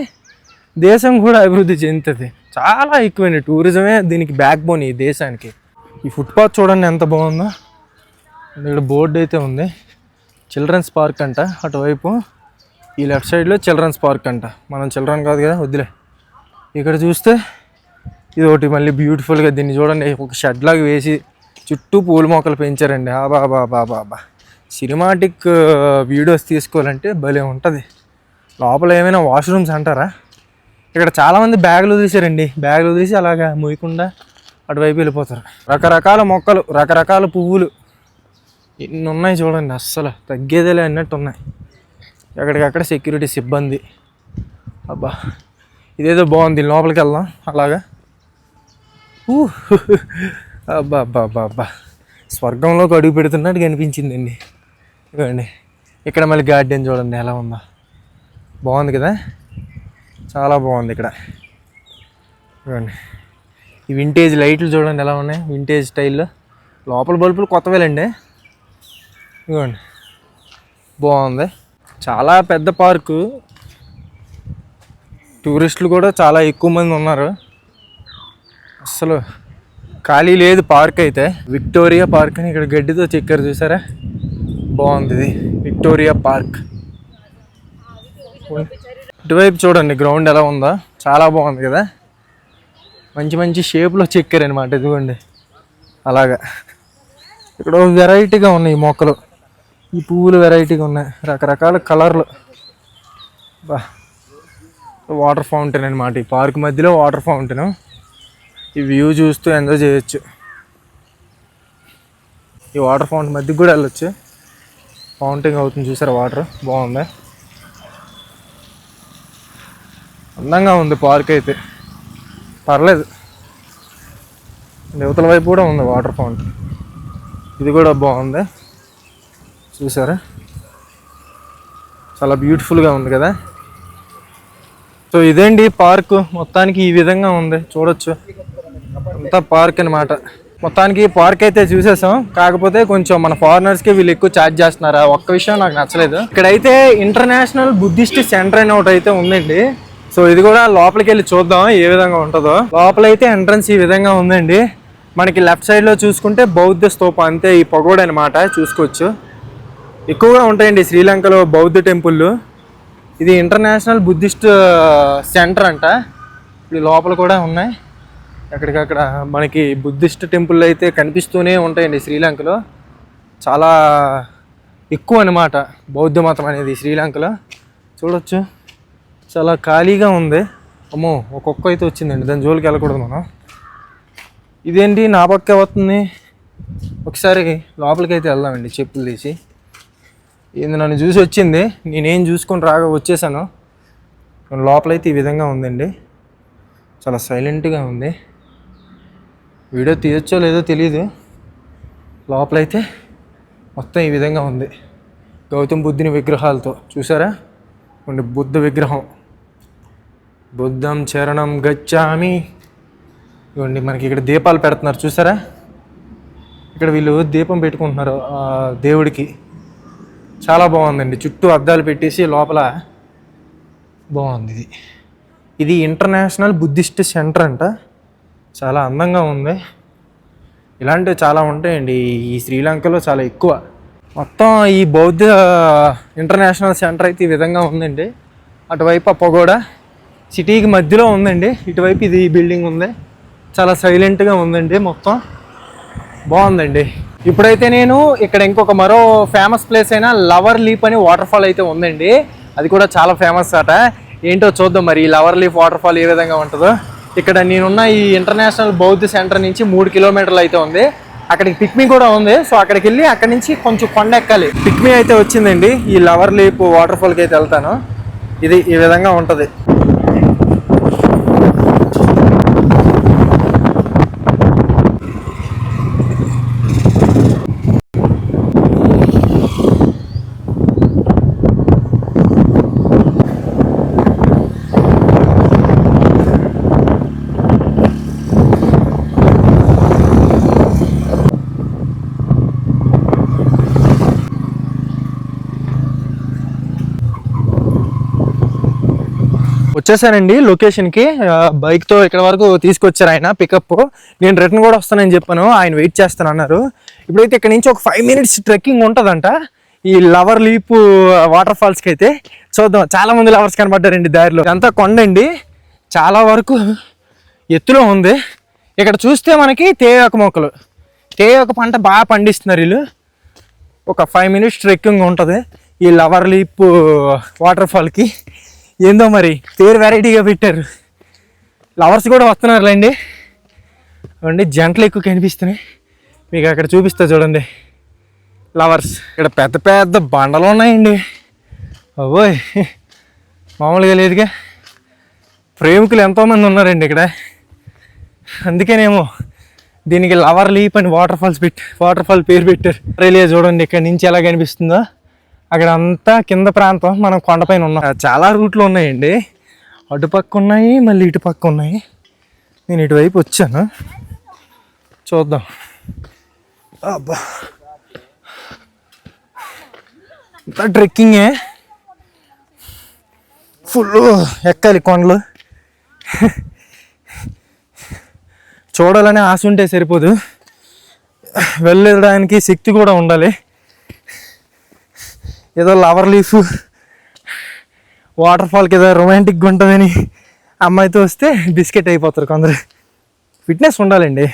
దేశం కూడా అభివృద్ధి చెందుతుంది. చాలా ఎక్కువండి. టూరిజమే దీనికి బ్యాక్ బోన్ ఈ దేశానికి. ఈ ఫుట్పాత్ చూడండి ఎంత బాగుందో. ఇక్కడ బోర్డు అయితే ఉంది, చిల్డ్రన్స్ పార్క్ అంట. అటువైపు ఈ లెఫ్ట్ సైడ్లో చిల్డ్రన్స్ పార్క్ అంట. మనం చిల్డ్రన్ కాదు కదా, వద్దులే. ఇక్కడ చూస్తే ఇది ఒకటి మళ్ళీ బ్యూటిఫుల్గా. దీన్ని చూడండి ఒక షెడ్ లాగా వేసి చుట్టూ పూల మొక్కలు పెంచారండి. బాబా సినిమాటిక్ వీడియోస్ తీసుకోవాలంటే భలే ఉంటుంది. లోపల ఏమైనా వాష్రూమ్స్ అంటారా? ఇక్కడ చాలామంది బ్యాగులు తీసారండి. బ్యాగులు తీసి అలాగా మోయకుండా అటువైపు వెళ్ళిపోతారు. రకరకాల మొక్కలు, రకరకాల పువ్వులు ఎన్ని ఉన్నాయి చూడండి, అస్సలు తగ్గేదేలే అన్నట్టు ఉన్నాయి. ఎక్కడికక్కడ సెక్యూరిటీ సిబ్బంది. అబ్బా ఇదేదో బాగుంది, లోపలికి వెళ్దాం అలాగా. అబ్బా స్వర్గంలోకి అడుగు పెడుతున్నట్టు కనిపించిందండి. ఇవ్వండి ఇక్కడ మళ్ళీ గార్డెన్ చూడండి ఎలా ఉందో, బాగుంది కదా, చాలా బాగుంది ఇక్కడ. ఇవ్వండి ఈ వింటేజ్ లైట్లు చూడండి ఎలా ఉన్నాయి, వింటేజ్ స్టైల్లో. లోపల బల్బులు కొత్తవేలండి. ఇవ్వండి బాగుంది. చాలా పెద్ద పార్కు, టూరిస్టులు కూడా చాలా ఎక్కువ మంది ఉన్నారు. అసలు ఖాళీ లేదు పార్క్ అయితే. విక్టోరియా పార్క్ అని ఇక్కడ గడ్డితో చెక్కారు చూసారా, బాగుంది ఇది విక్టోరియా పార్క్. ఇటువైపు చూడండి గ్రౌండ్ ఎలా ఉందో, చాలా బాగుంది కదా. మంచి మంచి షేప్లో చెక్కారు అనమాట. ఇదిగోండి అలాగా. ఇక్కడ వెరైటీగా ఉన్నాయి ఈ మొక్కలు, ఈ పువ్వులు వెరైటీగా ఉన్నాయి, రకరకాల కలర్లు. బా వాటర్ ఫౌంటైన్ అనమాట. ఈ పార్క్ మధ్యలో వాటర్ ఫౌంటైన్. ఈ వ్యూ చూస్తూ ఎంజాయ్ చేయొచ్చు. ఈ వాటర్ ఫౌంటైన్ మధ్యకి కూడా వెళ్ళొచ్చు. ఫౌంటైన్ అవుతుంది చూసారా వాటర్, బాగుంది, అందంగా ఉంది పార్క్ అయితే, పర్లేదు. యువతల వైపు కూడా ఉంది వాటర్ ఫౌంటైన్, ఇది కూడా బాగుంది చూసారా, చాలా బ్యూటిఫుల్గా ఉంది కదా. సో ఇదేంటి పార్క్ మొత్తానికి ఈ విధంగా ఉంది, చూడొచ్చు అంతా పార్క్ అనమాట. మొత్తానికి పార్క్ అయితే చూసేసాం. కాకపోతే కొంచెం మన ఫారినర్స్కి వీళ్ళు ఎక్కువ ఛార్జ్ చేస్తున్నారు. ఒక్క విషయం నాకు నచ్చలేదు. ఇక్కడైతే ఇంటర్నేషనల్ బుద్ధిస్ట్ సెంటర్ అని ఒకటి అయితే ఉందండి. సో ఇది కూడా లోపలికి వెళ్ళి చూద్దాం ఏ విధంగా ఉంటుందో. లోపలైతే ఎంట్రన్స్ ఈ విధంగా ఉందండి. మనకి లెఫ్ట్ సైడ్లో చూసుకుంటే బౌద్ధ స్తూపం, అంతే ఈ పగోడ అనమాట, చూసుకోవచ్చు. ఎక్కువగా ఉంటాయండి శ్రీలంకలో బౌద్ధ టెంపుళ్ళు. ఇది ఇంటర్నేషనల్ బుద్ధిస్ట్ సెంటర్ అంట. ఇప్పుడు లోపల కూడా ఉన్నాయి, ఎక్కడికక్కడ మనకి బుద్ధిస్ట్ టెంపుల్ అయితే కనిపిస్తూనే ఉంటాయండి శ్రీలంకలో. చాలా ఎక్కువ అనమాట బౌద్ధ మతం అనేది శ్రీలంకలో. చూడొచ్చు చాలా ఖాళీగా ఉంది. అమ్మో ఒక కుక్క అయితే వచ్చిందండి, దాని జోలికి వెళ్ళకూడదు మనం. ఇదేంటి నా పక్కే వస్తుంది. ఒకసారి లోపలికి అయితే వెళ్దామండి చెప్పులు తీసి. ఇది నన్ను చూసి వచ్చింది, నేనేం చూసుకొని రాగా వచ్చేసాను. లోపలైతే ఈ విధంగా ఉందండి, చాలా సైలెంట్గా ఉంది. వీడియో తీయచ్చో లేదో తెలియదు. లోపలైతే మొత్తం ఈ విధంగా ఉంది, గౌతమ్ బుద్ధుని విగ్రహాలతో. చూసారా, బుద్ధ విగ్రహం, బుద్ధం చరణం గచ్చామి. ఇవ్వండి, మనకి ఇక్కడ దీపాలు పెడుతున్నారు చూసారా, ఇక్కడ వీళ్ళు దీపం పెట్టుకుంటున్నారు దేవుడికి. చాలా బాగుందండి, చుట్టూ అద్దాలు పెట్టేసి లోపల బాగుంది. ఇది ఇంటర్నేషనల్ బుద్ధిస్ట్ సెంటర్ అంట, చాలా అందంగా ఉంది. ఇలాంటివి చాలా ఉంటాయండి ఈ శ్రీలంకలో, చాలా ఎక్కువ. మొత్తం ఈ బౌద్ధ ఇంటర్నేషనల్ సెంటర్ అయితే ఈ విధంగా ఉందండి. అటువైపు ఆ పగోడా సిటీకి మధ్యలో ఉందండి, ఇటువైపు ఇది బిల్డింగ్ ఉంది. చాలా సైలెంట్గా ఉందండి, మొత్తం బాగుందండి. ఇప్పుడైతే నేను ఇక్కడ ఇంకొక మరో ఫేమస్ ప్లేస్ అయిన లవర్ లీప్ అని వాటర్ ఫాల్ అయితే ఉందండి. అది కూడా చాలా ఫేమస్ అట. ఏంటో చూద్దాం మరి ఈ లవర్ లీప్ వాటర్ ఫాల్ ఏ విధంగా ఉంటుందో. ఇక్కడ నేనున్న ఈ ఇంటర్నేషనల్ బౌద్ధ సెంటర్ నుంచి 3 కిలోమీటర్లు అయితే ఉంది. అక్కడికి పిక్మీ కూడా ఉంది. సో అక్కడికి వెళ్ళి అక్కడి నుంచి కొంచెం కొండ ఎక్కాలి. పిక్మీ అయితే వచ్చిందండి. ఈ లవర్ లీప్ వాటర్ ఫాల్కి అయితే వెళ్తాను. ఇది ఈ విధంగా ఉంటుంది. వచ్చేసానండి లొకేషన్కి. బైక్తో ఇక్కడ వరకు తీసుకొచ్చారు ఆయన పికప్. నేను రిటర్న్ కూడా వస్తానని చెప్పాను, ఆయన వెయిట్ చేస్తాను అన్నారు. ఇప్పుడైతే ఇక్కడ నుంచి ఒక 5 minutes ట్రెక్కింగ్ ఉంటుందంట ఈ లవర్ లీప్ వాటర్ ఫాల్స్కి అయితే. చూద్దాం, చాలామంది లవర్స్ కనబడ్డారండి దారిలో. అంతా కొండండి, చాలా వరకు ఎత్తులో ఉంది. ఇక్కడ చూస్తే మనకి తేయాకు మొక్కలు, తేయాకు పంట బాగా పండిస్తున్నారు వీళ్ళు. ఒక 5 minutes ట్రెక్కింగ్ ఉంటుంది ఈ లవర్ లీప్ వాటర్ ఫాల్కి. ఏందో మరి పేరు వెరైటీగా పెట్టారు. లవర్స్ కూడా వస్తున్నారులేండి. అండి జంటలు ఎక్కువ కనిపిస్తున్నాయి, మీకు అక్కడ చూపిస్తా చూడండి. లవర్స్ ఇక్కడ పెద్ద పెద్ద బండలు ఉన్నాయండి. ఓయ్ మామూలుగా లేదుగా. ప్రేమికులు ఎంతోమంది ఉన్నారండి ఇక్కడ. అందుకేనేమో దీనికి లవర్ లీప్ అని వాటర్ ఫాల్ పేరు పెట్టారు. రైలియా చూడండి ఇక్కడ నుంచి ఎలా కనిపిస్తుందో. అక్కడ అంతా కింద ప్రాంతం, మనం కొండపైన ఉన్నాం. చాలా రూట్లు ఉన్నాయండి, అటుపక్క ఉన్నాయి మళ్ళీ ఇటుపక్క ఉన్నాయి. నేను ఇటువైపు వచ్చాను, చూద్దాం. అబ్బా అంతా ట్రెక్కింగే, ఫుల్ ఎక్కాలి కొండలు. చూడాలనే ఆశ ఉంటే సరిపోదు, వెళ్ళడానికి శక్తి కూడా ఉండాలి. ఏదో లవర్ లీఫ్ వాటర్ ఫాల్కి ఏదో రొమాంటిక్గా ఉంటుందని అమ్మాయితో వస్తే బిస్కెట్ అయిపోతారు కొందరు. ఫిట్నెస్ ఉండాలండి.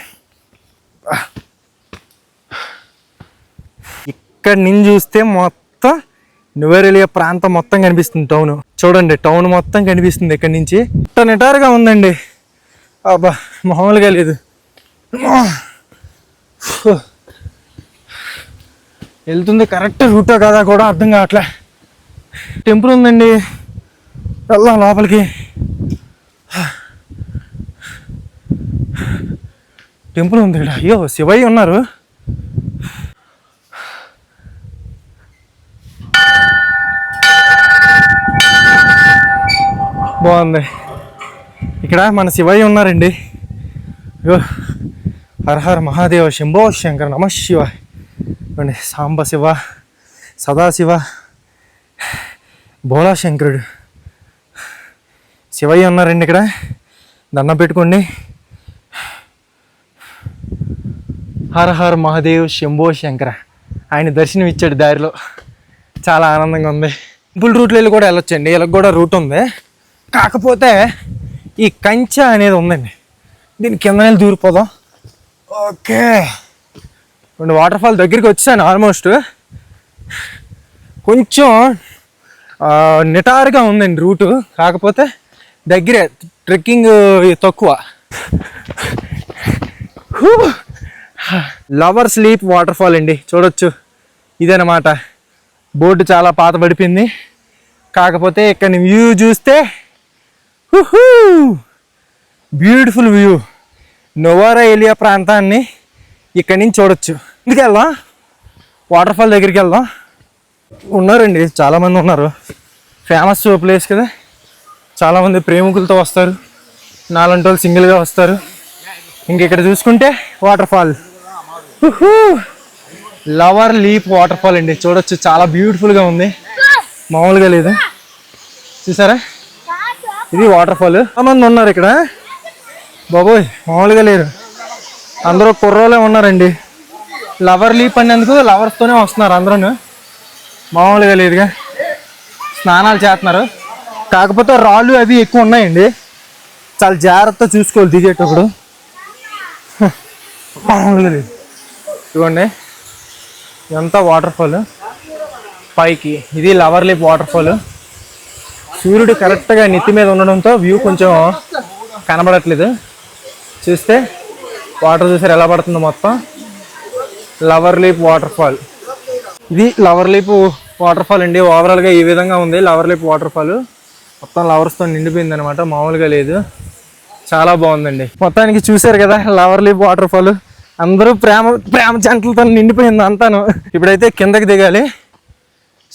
ఇక్కడ నుంచి చూస్తే మొత్తం నువేరెలియా ప్రాంతం మొత్తం కనిపిస్తుంది. టౌన్ చూడండి, టౌన్ మొత్తం కనిపిస్తుంది ఇక్కడ నుంచి. నిటారుగా ఉందండి, అబ్బా మామూలుగా లేదు. వెళ్తుంది కరెక్ట్ రూటో కదా కూడా అర్థం కావట్లే. టెంపుల్ ఉందండి, వెళ్దాం లోపలికి. టెంపుల్ ఉంది ఇక్కడ. అయ్యో శివయ్య ఉన్నారు. బాగుంది, ఇక్కడ మన శివయ్య ఉన్నారండి. అయ్యో హర హర మహాదేవ శంభో శంకర నమ శివ. సాంబ శివ, సదాశివ, భోళా శంకరుడు, శివయ్య ఉన్నారండి ఇక్కడ. దండం పెట్టుకోండి. హర హర మహాదేవ్ శంభో శంకర. ఆయన దర్శనం ఇచ్చాడు దారిలో, చాలా ఆనందంగా ఉంది. టెంపుల్ రూట్లో వెళ్ళి కూడా వెళ్ళొచ్చండి, వీళ్ళకి కూడా రూట్ ఉంది. కాకపోతే ఈ కంచె అనేది ఉందండి, దీని కింద వెళ్ళి దూరిపోదాం. ఓకే, వాటర్ ఫాల్ దగ్గరికి వచ్చాను ఆల్మోస్ట్. కొంచెం నిటారుగా ఉందండి రూటు, కాకపోతే దగ్గరే, ట్రెక్కింగ్ తక్కువ. లవర్ లీప్ వాటర్ ఫాల్ అండి, చూడొచ్చు. ఇదన్నమాట బోర్డు, చాలా పాత పడిపోయింది. కాకపోతే ఇక్కడ వ్యూ చూస్తే బ్యూటిఫుల్ వ్యూ. నోవారా ఏలియా ప్రాంతాన్ని ఇక్కడి నుంచి చూడొచ్చు. ఇంటికి వెళ్దాం, వాటర్ ఫాల్ దగ్గరికి వెళ్దాం. ఉన్నారండి, చాలామంది ఉన్నారు. ఫేమస్ ప్లేస్ కదా, చాలామంది ప్రేమికులతో వస్తారు, నాలంటి వాళ్ళు సింగిల్గా వస్తారు. ఇంక ఇక్కడ చూసుకుంటే water fall, lover leap water fall అండి. చూడొచ్చు, చాలా బ్యూటిఫుల్గా ఉంది, మామూలుగా లేదు. చూసారా, ఇది వాటర్ ఫాల్. చాలామంది ఉన్నారు ఇక్కడ, బాబోయ్ మామూలుగా లేరు. అందరూ కుర్రోలే ఉన్నారండి. లవర్ లీప్ అనేందుకు లవర్స్తోనే వస్తున్నారు అందరూ, మామూలుగా లేదుగా. స్నానాలు చేస్తున్నారు, కాకపోతే రాళ్ళు అవి ఎక్కువ ఉన్నాయండి, చాలా జాగ్రత్త చూసుకోవాలి దిగేటప్పుడు. మామూలుగా లేదు. ఇదిగోండి ఇదంతా వాటర్ ఫాల్ పైకి. ఇది లవర్ లీప్ వాటర్ ఫాల్. సూర్యుడు కరెక్ట్గా నెత్తి మీద ఉండడంతో వ్యూ కొంచెం కనబడట్లేదు. చూస్తే వాటర్ చూసారు ఎలా పడుతుందో మొత్తం. లవర్ లీప్ వాటర్ ఫాల్, ఇది లవర్ లీప్ వాటర్ ఫాల్ అండి. ఓవరాల్గా ఈ విధంగా ఉంది లవర్ లీప్ వాటర్ ఫాల్. మొత్తం లవర్స్తో నిండిపోయింది అనమాట, మామూలుగా లేదు, చాలా బాగుందండి. మొత్తానికి చూసారు కదా లవర్ లీప్ వాటర్ ఫాల్. అందరూ ప్రేమ జంటలతో నిండిపోయింది అంతాను. ఇప్పుడైతే కిందకి దిగాలి,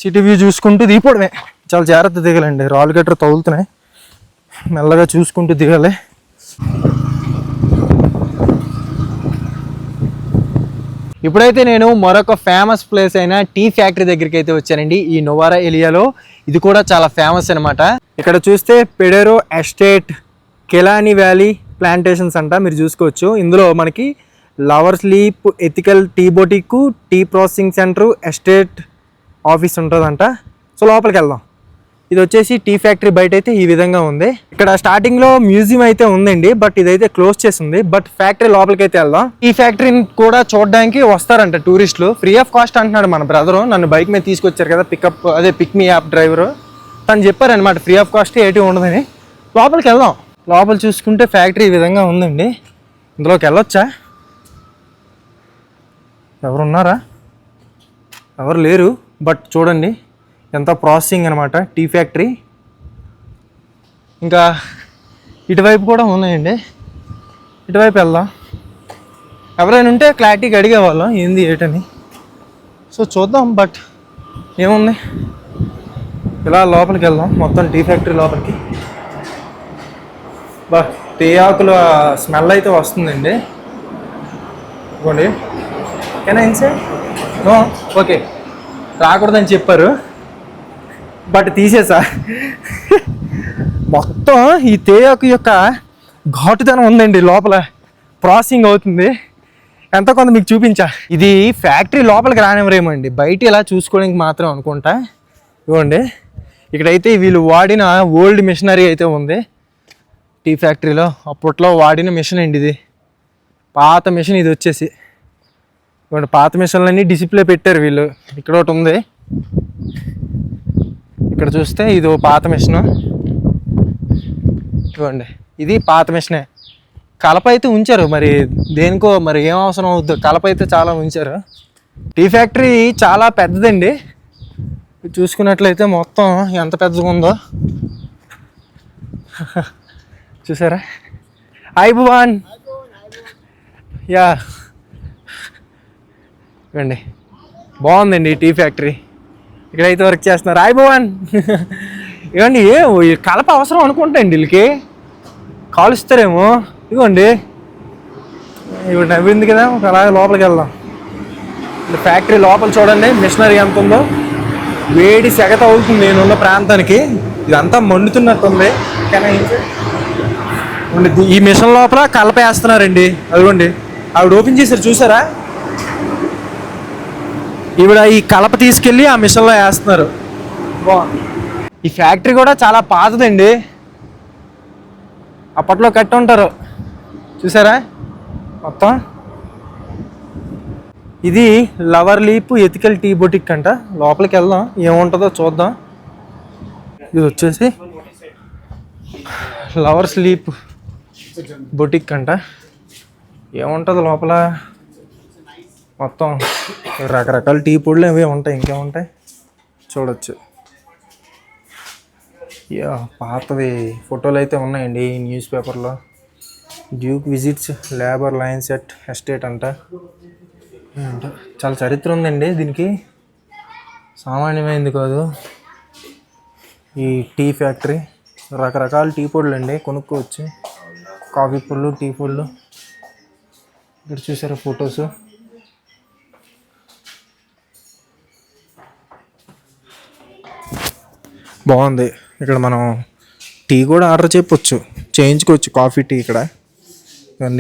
సిటీ వ్యూ చూసుకుంటూ దిగిపోవడమే. చాలా జాగ్రత్త దిగాలండి, రాళ్ళు గట్రా తగులుతున్నాయి, మెల్లగా చూసుకుంటూ దిగాలి. ఇప్పుడైతే నేను మరొక ఫేమస్ ప్లేస్ అయిన టీ ఫ్యాక్టరీ దగ్గరికి అయితే వచ్చానండి, ఈ నోవారా ఏలియాలో. ఇది కూడా చాలా ఫేమస్ అనమాట. ఇక్కడ చూస్తే Pedro estate Kelani valley plantations అంట, మీరు చూసుకోవచ్చు. ఇందులో మనకి lovers leap ethical tea boutique, tea processing centre, estate office ఉంటుందంట. సో లోపలికి వెళ్దాం. ఇది వచ్చేసి టీ ఫ్యాక్టరీ బయట అయితే ఈ విధంగా ఉంది. ఇక్కడ స్టార్టింగ్లో మ్యూజియం అయితే ఉందండి, బట్ ఇదైతే క్లోజ్ చేసింది. బట్ ఫ్యాక్టరీ లోపలికి అయితే వెళ్దాం. ఈ ఫ్యాక్టరీని కూడా చూడడానికి వస్తారంట టూరిస్టులు, ఫ్రీ ఆఫ్ కాస్ట్ అంటున్నాడు మన బ్రదరు. నన్ను బైక్ మీద తీసుకొచ్చారు కదా, పిక్ మీ యాప్ డ్రైవరు, తను చెప్పారనమాట ఫ్రీ ఆఫ్ కాస్ట్ ఏటీ ఉండదని. లోపలికి వెళ్దాం. లోపల చూసుకుంటే ఫ్యాక్టరీ ఈ విధంగా ఉందండి. ఇందులోకి వెళ్ళొచ్చా? ఎవరున్నారా? ఎవరు లేరు, బట్ చూడండి ఎంత ప్రాసెసింగ్ అనమాట టీ ఫ్యాక్టరీ. ఇంకా ఇటువైపు కూడా ఉన్నాయండి, ఇటువైపు వెళ్దాం. ఎవరైనా ఉంటే క్లారిటీగా అడిగేవాళ్ళం ఏంది ఏటని. సో చూద్దాం, బట్ ఏముంది, ఇలా లోపలికి వెళ్దాం. మొత్తం టీ ఫ్యాక్టరీ లోపలికి. బా టీ ఆకుల స్మెల్ అయితే వస్తుందండి. ఇవ్వండి, కెనా ఇన్సైడ్? నో, ఓకే, రాకూడదని చెప్పారు, బట్ తీసేసా. మొత్తం ఈ తేయాకు యొక్క ఘాటుదనం ఉందండి, లోపల ప్రాసెసింగ్ అవుతుంది. ఎంతో కొంత మీకు చూపించా. ఇది ఫ్యాక్టరీ లోపలికి రానివ్వరేమో అండి, బయట ఇలా చూసుకోవడానికి మాత్రం అనుకుంటా. ఇవ్వండి, ఇక్కడైతే వీళ్ళు వాడిన ఓల్డ్ మిషనరీ అయితే ఉంది టీ ఫ్యాక్టరీలో. అప్పట్లో వాడిన మిషన్ అండి ఇది, పాత మిషన్. ఇది వచ్చేసి ఇవ్వండి, పాత మిషన్లన్నీ డిసిప్లే పెట్టారు వీళ్ళు. ఇక్కడ ఒకటి ఉంది, ఇక్కడ చూస్తే ఇది పాత మిషన్. ఇవ్వండి, ఇది పాత మిషనే. కలప అయితే ఉంచారు, మరి దేనికో మరి ఏం అవసరం అవుద్దు, కలప అయితే చాలా ఉంచారు. టీ ఫ్యాక్టరీ చాలా పెద్దదండి, చూసుకున్నట్లయితే మొత్తం ఎంత పెద్దగా ఉందో చూసారా. హాయ్ భువన్. యా, ఇవ్వండి, బాగుందండి టీ ఫ్యాక్టరీ. ఇక్కడైతే వర్క్ చేస్తున్నారు. హాయ్ భువన్. ఇవ్వండి, కలప అవసరం అనుకుంటా అండి వీళ్ళకి, కాలుస్తారేమో. ఇదిగోండి, ఇవి నవ్వింది కదా, అలాగే లోపలికి వెళ్దాం. ఫ్యాక్టరీ లోపల చూడండి మిషనరీ ఎంత ఉందో, వేడి సెగ తగులుతుంది నేనున్న ప్రాంతానికి. ఇదంతా మండుతున్నట్టుంది. కానీ ఈ మిషన్ లోపల కలప వేస్తున్నారండి. అదిగోండి, ఆవిడ ఓపెన్ చేశారు చూసారా. ఈవిడ ఈ కలప తీసుకెళ్ళి ఆ మిషన్లో వేస్తున్నారు. ఈ ఫ్యాక్టరీ కూడా చాలా పాతదండి, అప్పట్లో కట్టి ఉంటారు చూసారా మొత్తం. ఇది lover leap ethical tea boutique అంట. లోపలికి వెళ్దాం, ఏముంటుందో చూద్దాం. ఇది వచ్చేసి లవర్స్ లీప్ బొటిక్ అంట. ఏముంటుంది లోపల, మొత్తం రకరకాల టీ పొడులు అవి ఉంటాయి, ఇంకేముంటాయి చూడొచ్చు. పాతవి ఫోటోలు అయితే ఉన్నాయండి న్యూస్ పేపర్లో. Duke visits labour line set estate అంట. చాలా చరిత్ర ఉందండి దీనికి, సామాన్యమైంది కాదు. ఈ టీ ఫ్యాక్టరీ, రకరకాల టీ పొడులు అండి కొనుక్కోవచ్చు. కాఫీ పొడులు, టీ పొడులు. ఇక్కడ చూసారా ఫొటోస్. బాగుంది. ఇక్కడ మనం టీ కూడా ఆర్డర్ చేయొచ్చు, చేయించుకోవచ్చు కాఫీ టీ ఇక్కడ.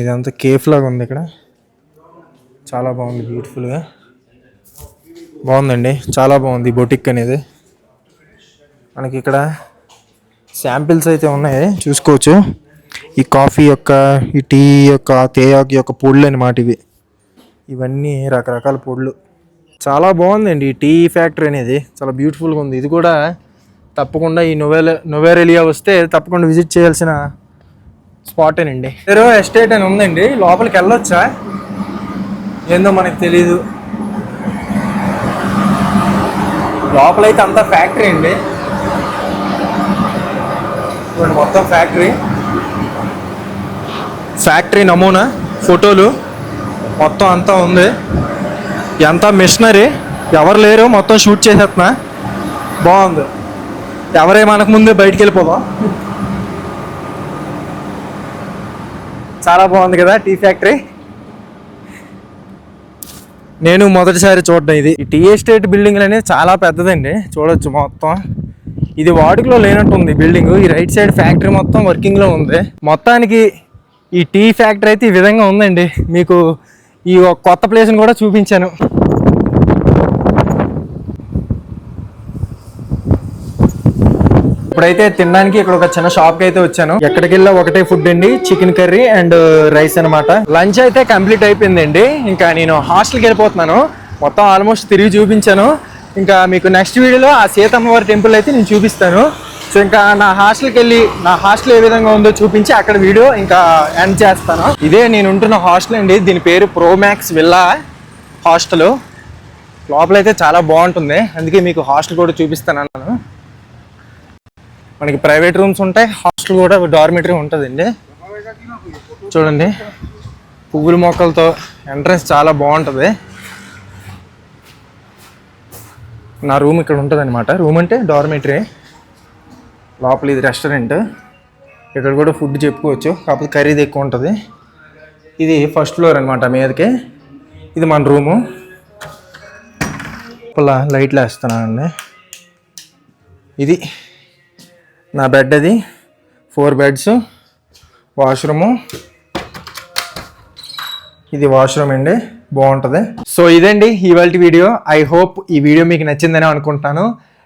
ఇదంతా కేఫ్ లాగా ఉంది ఇక్కడ. చాలా బాగుంది, బ్యూటిఫుల్గా బాగుందండి, చాలా బాగుంది బొటిక్ అనేది. మనకి ఇక్కడ శాంపిల్స్ అయితే ఉన్నాయి, చూసుకోవచ్చు. ఈ కాఫీ యొక్క, ఈ టీ యొక్క, తేయాకు యొక్క పొడులు అన్నమాట ఇవి. ఇవన్నీ రకరకాల పొడులు. చాలా బాగుందండి ఈ టీ ఫ్యాక్టరీ అనేది, చాలా బ్యూటిఫుల్గా ఉంది. ఇది కూడా తప్పకుండా ఈ నువేరా ఎలియా వస్తే తప్పకుండా విజిట్ చేయాల్సిన స్పాటేనండి. ఎస్టేట్ అని ఉందండి, లోపలికి వెళ్ళొచ్చా ఏందో మనకు తెలీదు. లోపలైతే అంతా ఫ్యాక్టరీ అండి, మొత్తం ఫ్యాక్టరీ నమూనా ఫోటోలు మొత్తం అంతా ఉంది. ఎంత మిషనరీ, ఎవరు లేరు, మొత్తం షూట్ చేసేస్తున్నా. బాగుంది. ఎవరే మనకు ముందే బయటికి వెళ్ళిపోదాం. చాలా బాగుంది కదా టీ ఫ్యాక్టరీ. నేను మొదటిసారి చూడడం ఇది. ఈ టీ ఎస్టేట్ బిల్డింగ్ అనేది చాలా పెద్దదండి, చూడొచ్చు మొత్తం. ఇది వాడుకలో లేనట్టుంది బిల్డింగ్. ఈ రైట్ సైడ్ ఫ్యాక్టరీ మొత్తం వర్కింగ్లో ఉంది. మొత్తానికి ఈ టీ ఫ్యాక్టరీ అయితే ఈ విధంగా ఉందండి. మీకు ఈ కొత్త ప్లేస్ని కూడా చూపించాను. ఇప్పుడైతే తినడానికి ఇక్కడ ఒక చిన్న షాప్కి అయితే వచ్చాను. ఎక్కడికి వెళ్ళా ఒకటే ఫుడ్ అండి, చికెన్ కర్రీ అండ్ రైస్ అనమాట. లంచ్ అయితే కంప్లీట్ అయిపోయిందండి. ఇంకా నేను హాస్టల్కి వెళ్ళిపోతున్నాను. మొత్తం ఆల్మోస్ట్ తిరిగి చూపించాను. ఇంకా మీకు నెక్స్ట్ వీడియోలో ఆ సీతమ్మవారి టెంపుల్ అయితే నేను చూపిస్తాను. సో ఇంకా నా హాస్టల్కి వెళ్ళి నా హాస్టల్ ఏ విధంగా ఉందో చూపించి అక్కడ వీడియో ఇంకా ఎండ్ చేస్తాను. ఇదే నేను ఉంటున్న హాస్టల్ అండి, దీని పేరు ప్రోమాక్స్ విల్లా హాస్టల్. లోపలైతే చాలా బాగుంటుంది, అందుకే మీకు హాస్టల్ కూడా చూపిస్తాను అన్నాను. మనకి ప్రైవేట్ రూమ్స్ ఉంటాయి, హాస్టల్ కూడా డార్మిటరీ ఉంటుందండి. చూడండి పువ్వుల మొక్కలతో ఎంట్రన్స్ చాలా బాగుంటుంది. నా రూమ్ ఇక్కడ ఉంటుంది అనమాట. రూమ్ అంటే డార్మిటరీ, లోపల ఇది రెస్టారెంట్. ఇక్కడ కూడా ఫుడ్ చెప్పుకోవచ్చు, కాకపోతే ఖరీదు ఎక్కువ ఉంటుంది. ఇది ఫస్ట్ ఫ్లోర్ అనమాట మీదకి. ఇది మన రూము. ఇలా లైట్లు వేస్తున్నానండి. ఇది నా బెడ్, అది 4 బెడ్స్, వాష్రూము. ఇది వాష్రూమ్ అండి, బాగుంటుంది. సో ఇదండి ఇవాళ వీడియో. ఐ హోప్ ఈ వీడియో మీకు నచ్చిందని అనుకుంటాను.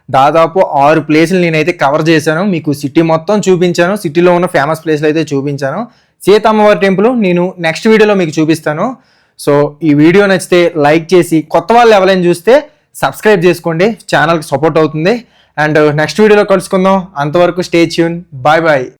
దాదాపు 6 ప్లేసులు నేనైతే కవర్ చేశాను. మీకు సిటీ మొత్తం చూపించాను, సిటీలో ఉన్న ఫేమస్ ప్లేస్లు అయితే చూపించాను. సీతమ్మవారి టెంపుల్ నేను నెక్స్ట్ వీడియోలో మీకు చూపిస్తాను. సో ఈ వీడియో నచ్చితే లైక్ చేసి, కొత్త వాళ్ళు ఎవరైనా చూస్తే సబ్స్క్రైబ్ చేసుకోండి, ఛానల్కి సపోర్ట్ అవుతుంది. అండ్ నెక్స్ట్ వీడియోలో కలుసుకుందాం. అంతవరకు స్టే ట్యూన్. Bye bye.